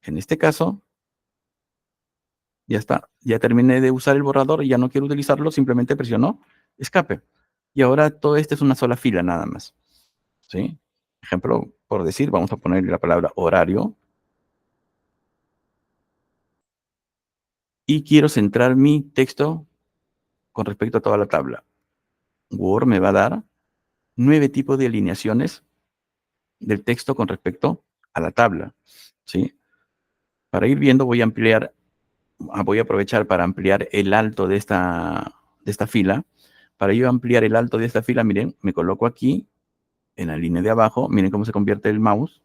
En este caso, ya está. Ya terminé de usar el borrador y ya no quiero utilizarlo. Simplemente presiono escape. Y ahora todo esto es una sola fila nada más. ¿Sí? Ejemplo, por decir, vamos a poner la palabra horario. Y quiero centrar mi texto con respecto a toda la tabla. Word me va a dar 9 tipos de alineaciones del texto con respecto a la tabla, ¿sí? Para ir viendo voy a aprovechar para ampliar el alto de esta fila. Para yo ampliar el alto de esta fila, miren, me coloco aquí en la línea de abajo, miren cómo se convierte el mouse.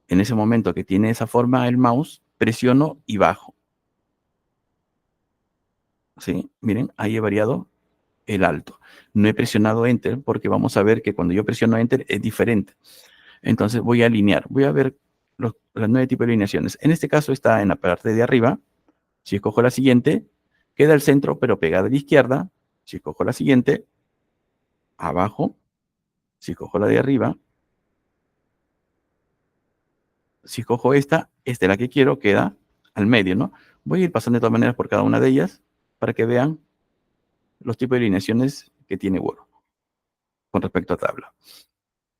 En ese momento que tiene esa forma el mouse, presiono y bajo. ¿Sí? Miren, ahí he variado el alto. No he presionado Enter porque vamos a ver que cuando yo presiono Enter es diferente. Entonces voy a alinear. Voy a ver las 9 tipos de alineaciones. En este caso está en la parte de arriba. Si escojo la siguiente, queda el centro, pero pegada a la izquierda. Si escojo la siguiente, abajo. Si escojo la de arriba, si escojo esta es la que quiero, queda al medio, ¿no? Voy a ir pasando de todas maneras por cada una de ellas para que vean los tipos de alineaciones que tiene Word con respecto a tabla.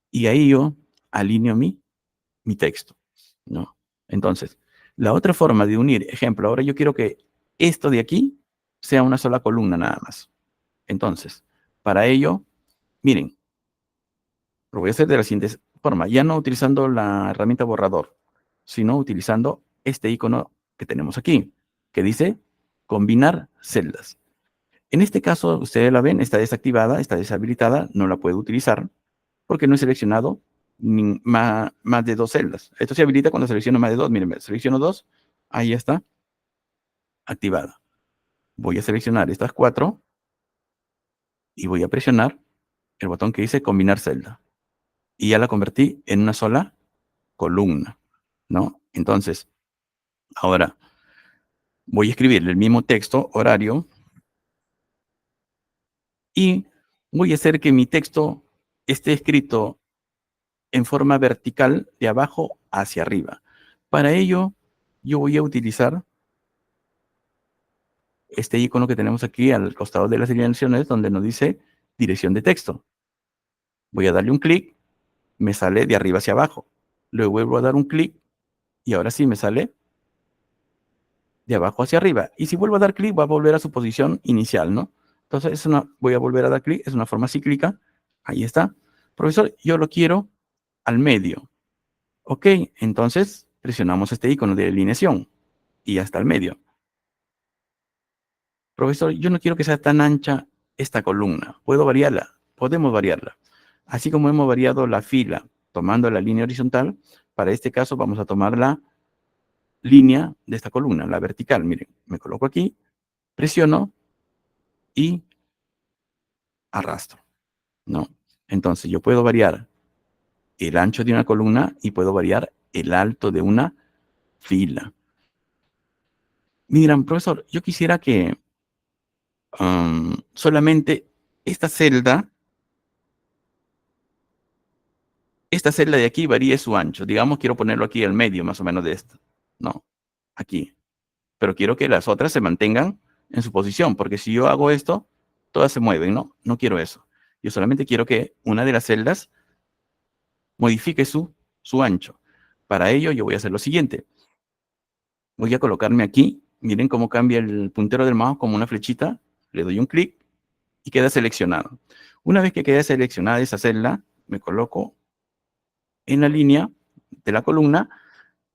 Y ahí yo alineo mi texto, ¿no? Entonces, la otra forma de unir, ejemplo, ahora yo quiero que esto de aquí sea una sola columna nada más. Entonces, para ello, miren, lo voy a hacer de la siguiente forma, ya no utilizando la herramienta borrador, sino utilizando este icono que tenemos aquí, que dice combinar celdas. En este caso, ustedes la ven, está desactivada, está deshabilitada, no la puedo utilizar porque no he seleccionado más de 2 celdas. Esto se habilita cuando selecciono más de 2. Miren, selecciono 2, ahí está, activada. Voy a seleccionar estas 4 y voy a presionar el botón que dice combinar celda. Y ya la convertí en una sola columna, ¿no? Entonces, ahora voy a escribirle el mismo texto, horario, y voy a hacer que mi texto esté escrito en forma vertical de abajo hacia arriba. Para ello, yo voy a utilizar este icono que tenemos aquí al costado de las direcciones donde nos dice dirección de texto. Voy a darle un clic, me sale de arriba hacia abajo. Luego vuelvo a dar un clic y ahora sí me sale de abajo hacia arriba. Y si vuelvo a dar clic, va a volver a su posición inicial, ¿no? Entonces, voy a volver a dar clic, es una forma cíclica. Ahí está. Profesor, yo lo quiero al medio. Ok, entonces presionamos este icono de alineación y hasta el medio. Profesor, yo no quiero que sea tan ancha esta columna. ¿Puedo variarla? Podemos variarla. Así como hemos variado la fila tomando la línea horizontal, para este caso vamos a tomar la línea de esta columna, la vertical. Miren, me coloco aquí, presiono y arrastro, ¿no? Entonces yo puedo variar el ancho de una columna y puedo variar el alto de una fila. Miren, profesor, yo quisiera que solamente esta celda de aquí varíe su ancho. Digamos, quiero ponerlo aquí al medio, más o menos de esto. No, aquí. Pero quiero que las otras se mantengan en su posición, porque si yo hago esto, todas se mueven, ¿no? No quiero eso. Yo solamente quiero que una de las celdas modifique su ancho. Para ello, yo voy a hacer lo siguiente. Voy a colocarme aquí. Miren cómo cambia el puntero del mouse como una flechita. Le doy un clic y queda seleccionado. Una vez que quede seleccionada esa celda, me coloco en la línea de la columna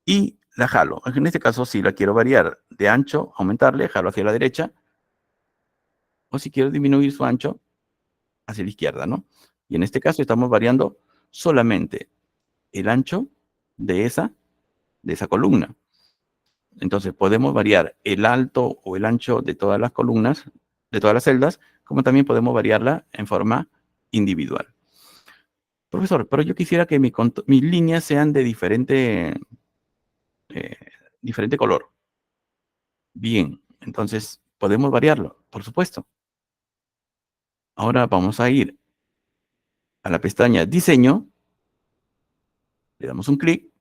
y la jalo. En este caso, si la quiero variar de ancho, aumentarle, jalo hacia la derecha. O si quiero disminuir su ancho, hacia la izquierda, ¿no? Y en este caso estamos variando solamente el ancho de esa columna. Entonces podemos variar el alto o el ancho de todas las columnas, de todas las celdas, como también podemos variarla en forma individual. Profesor, pero yo quisiera que mis líneas sean de diferente color. Bien, entonces podemos variarlo, por supuesto. Ahora vamos a ir a la pestaña Diseño, le damos un clic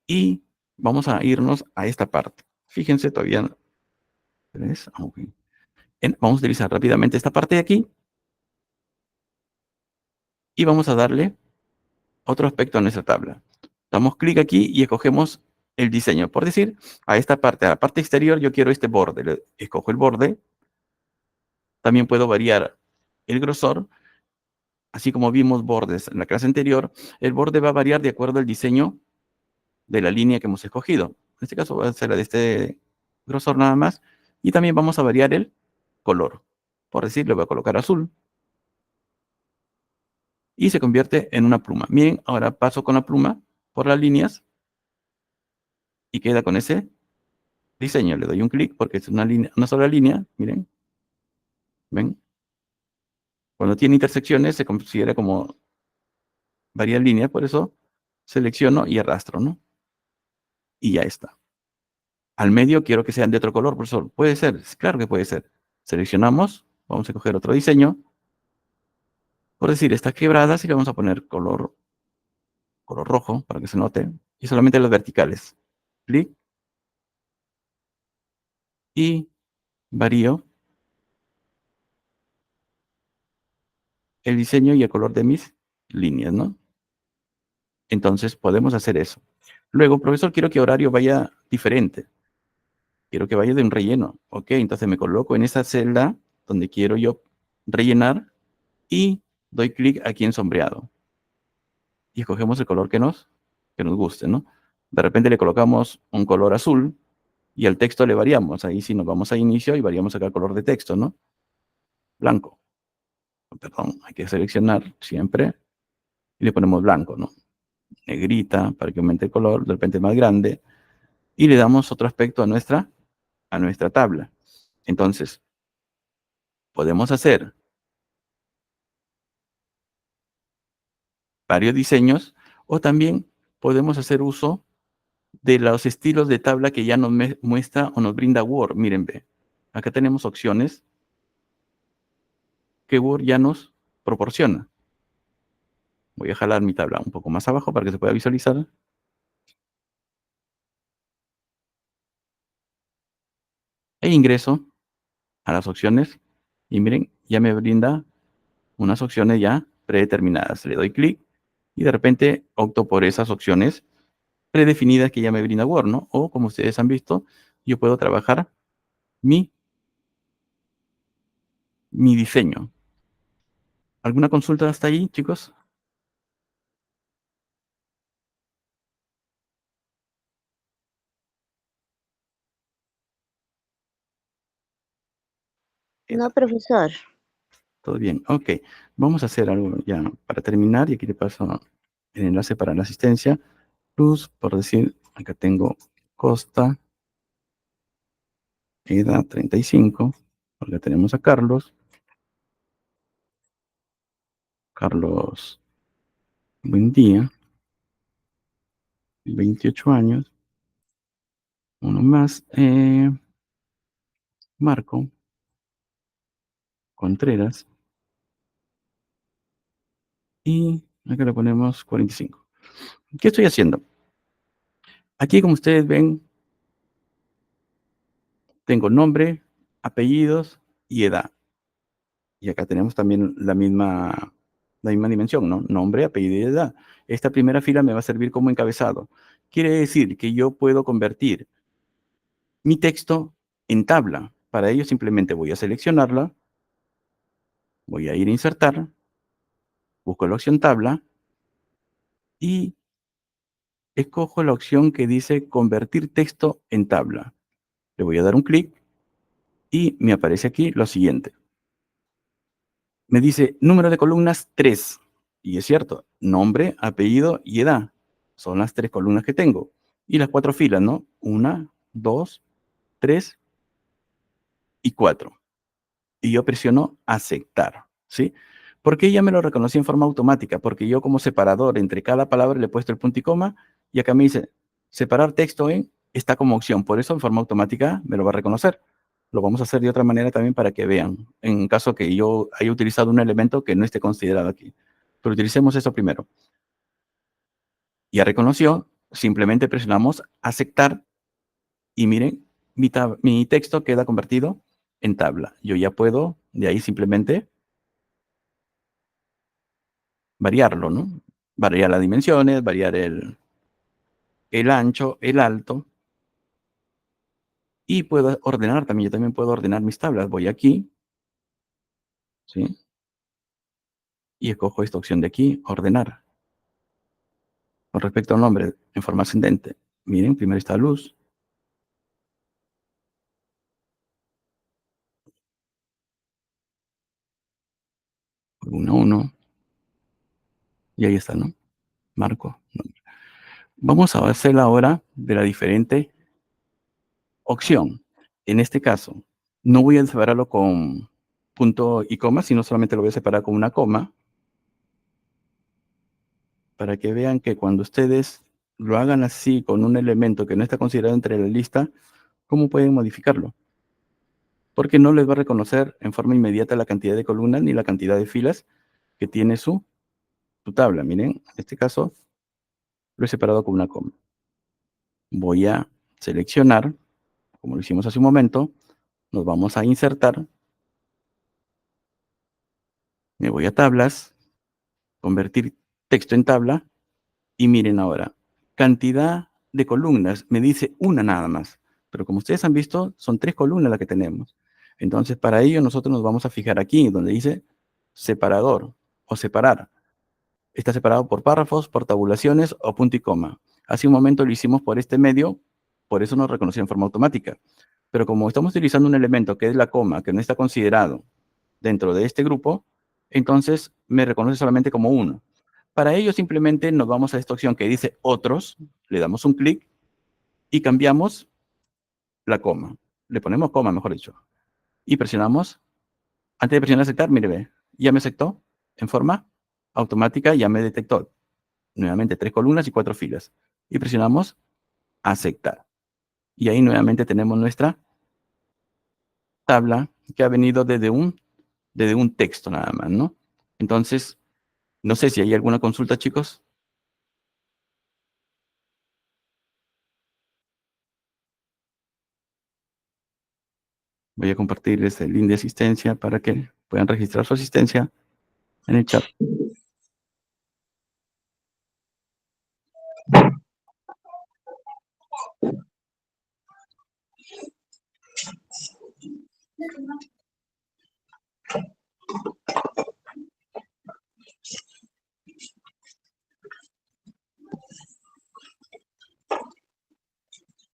y vamos a irnos a esta parte. Fíjense, todavía no. Okay. Vamos a utilizar rápidamente esta parte de aquí y vamos a darle otro aspecto a nuestra tabla. Damos clic aquí y escogemos el diseño. Por decir, a esta parte, a la parte exterior, yo quiero este borde. Escojo el borde. También puedo variar el grosor. Así como vimos bordes en la clase anterior, el borde va a variar de acuerdo al diseño de la línea que hemos escogido. En este caso va a ser la de este grosor nada más. Y también vamos a variar el color. Por decir, le voy a colocar azul. Y se convierte en una pluma. Miren, ahora paso con la pluma por las líneas y queda con ese diseño. Le doy un clic porque es una sola línea. Miren. ¿Ven? Cuando tiene intersecciones se considera como varias líneas. Por eso selecciono y arrastro, ¿no? Y ya está. Al medio quiero que sean de otro color, profesor. Puede ser, claro que puede ser. Seleccionamos, vamos a coger otro diseño. Por decir, estas quebradas y le vamos a poner color rojo para que se note. Y solamente las verticales. Clic y varío el diseño y el color de mis líneas, ¿no? Entonces podemos hacer eso. Luego, profesor, quiero que horario vaya diferente. Quiero que vaya de un relleno. Ok, entonces me coloco en esa celda donde quiero yo rellenar y doy clic aquí en sombreado. Y escogemos el color que nos guste, ¿no? De repente le colocamos un color azul y al texto le variamos. Ahí sí nos vamos a inicio y variamos acá el color de texto, ¿no? Blanco. Perdón, hay que seleccionar siempre y le ponemos blanco, ¿no? Negrita para que aumente el color, de repente más grande. Y le damos otro aspecto a nuestra tabla. Entonces, podemos hacer varios diseños o también podemos hacer uso de los estilos de tabla que ya nos muestra o nos brinda Word. Miren, ve, acá tenemos opciones que Word ya nos proporciona. Voy a jalar mi tabla un poco más abajo para que se pueda visualizar. E ingreso a las opciones y miren, ya me brinda unas opciones ya predeterminadas. Le doy clic y de repente opto por esas opciones predefinidas que ya me brinda Word, ¿no? O como ustedes han visto, yo puedo trabajar mi diseño. ¿Alguna consulta hasta ahí, chicos? No, profesor. Todo bien. Ok, vamos a hacer algo ya para terminar y aquí le paso el enlace para la asistencia. Plus, por decir, acá tengo Costa, edad 35, porque tenemos a Carlos. Carlos, buen día, 28 años. Uno más, Marco Contreras. Y acá le ponemos 45. ¿Qué estoy haciendo? Aquí, como ustedes ven, tengo nombre, apellidos y edad. Y acá tenemos también la misma dimensión, ¿no? Nombre, apellido y edad. Esta primera fila me va a servir como encabezado. Quiere decir que yo puedo convertir mi texto en tabla. Para ello simplemente voy a seleccionarla, voy a ir a insertar, busco la opción tabla y escojo la opción que dice convertir texto en tabla. Le voy a dar un clic y me aparece aquí lo siguiente. Me dice número de columnas 3. Y es cierto, nombre, apellido y edad. Son las 3 columnas que tengo. Y las 4 filas, ¿no? 1, 2, 3 y 4. Y yo presiono aceptar, ¿sí? ¿Por qué ya me lo reconocí en forma automática? Porque yo como separador entre cada palabra le he puesto el punto y coma y acá me dice separar texto en, está como opción. Por eso en forma automática me lo va a reconocer. Lo vamos a hacer de otra manera también para que vean, en caso que yo haya utilizado un elemento que no esté considerado aquí. Pero utilicemos eso primero. Ya reconoció, simplemente presionamos aceptar y miren, mi texto queda convertido en tabla. Yo ya puedo de ahí simplemente variarlo, ¿no? Variar las dimensiones, variar el ancho, el alto. Y puedo ordenar también, yo también puedo ordenar mis tablas. Voy aquí, ¿sí? Y escojo esta opción de aquí, ordenar. Con respecto al nombre, en forma ascendente. Miren, primero está luz. Columna 1. Y ahí está, ¿no? Marco. Nombre. Vamos a hacer ahora de la diferente opción. En este caso, no voy a separarlo con punto y coma, sino solamente lo voy a separar con una coma, para que vean que cuando ustedes lo hagan así con un elemento que no está considerado entre la lista, ¿Cómo pueden modificarlo? Porque no les va a reconocer en forma inmediata la cantidad de columnas ni la cantidad de filas que tiene su tabla. Miren, en este caso lo he separado con una coma. Voy a seleccionar, como lo hicimos hace un momento, nos vamos a insertar, me voy a tablas, convertir texto en tabla, y miren ahora, cantidad de columnas, me dice una nada más, pero como ustedes han visto, son 3 columnas las que tenemos. Entonces, para ello nosotros nos vamos a fijar aquí, donde dice separador o separar. Está separado por párrafos, por tabulaciones o punto y coma. Hace un momento lo hicimos por este medio, por eso nos reconoció en forma automática. Pero como estamos utilizando un elemento que es la coma, que no está considerado dentro de este grupo, entonces me reconoce solamente como uno. Para ello simplemente nos vamos a esta opción que dice otros, le damos un clic y cambiamos la coma. Le ponemos coma, mejor dicho. Y presionamos. Antes de presionar aceptar, mire, ve, ya me aceptó en forma automática, ya me detectó. Nuevamente 3 columnas y 4 filas. Y presionamos aceptar. Y ahí nuevamente tenemos nuestra tabla que ha venido desde un texto nada más, ¿no? Entonces, no sé si hay alguna consulta, chicos. Voy a compartirles el link de asistencia para que puedan registrar su asistencia en el chat.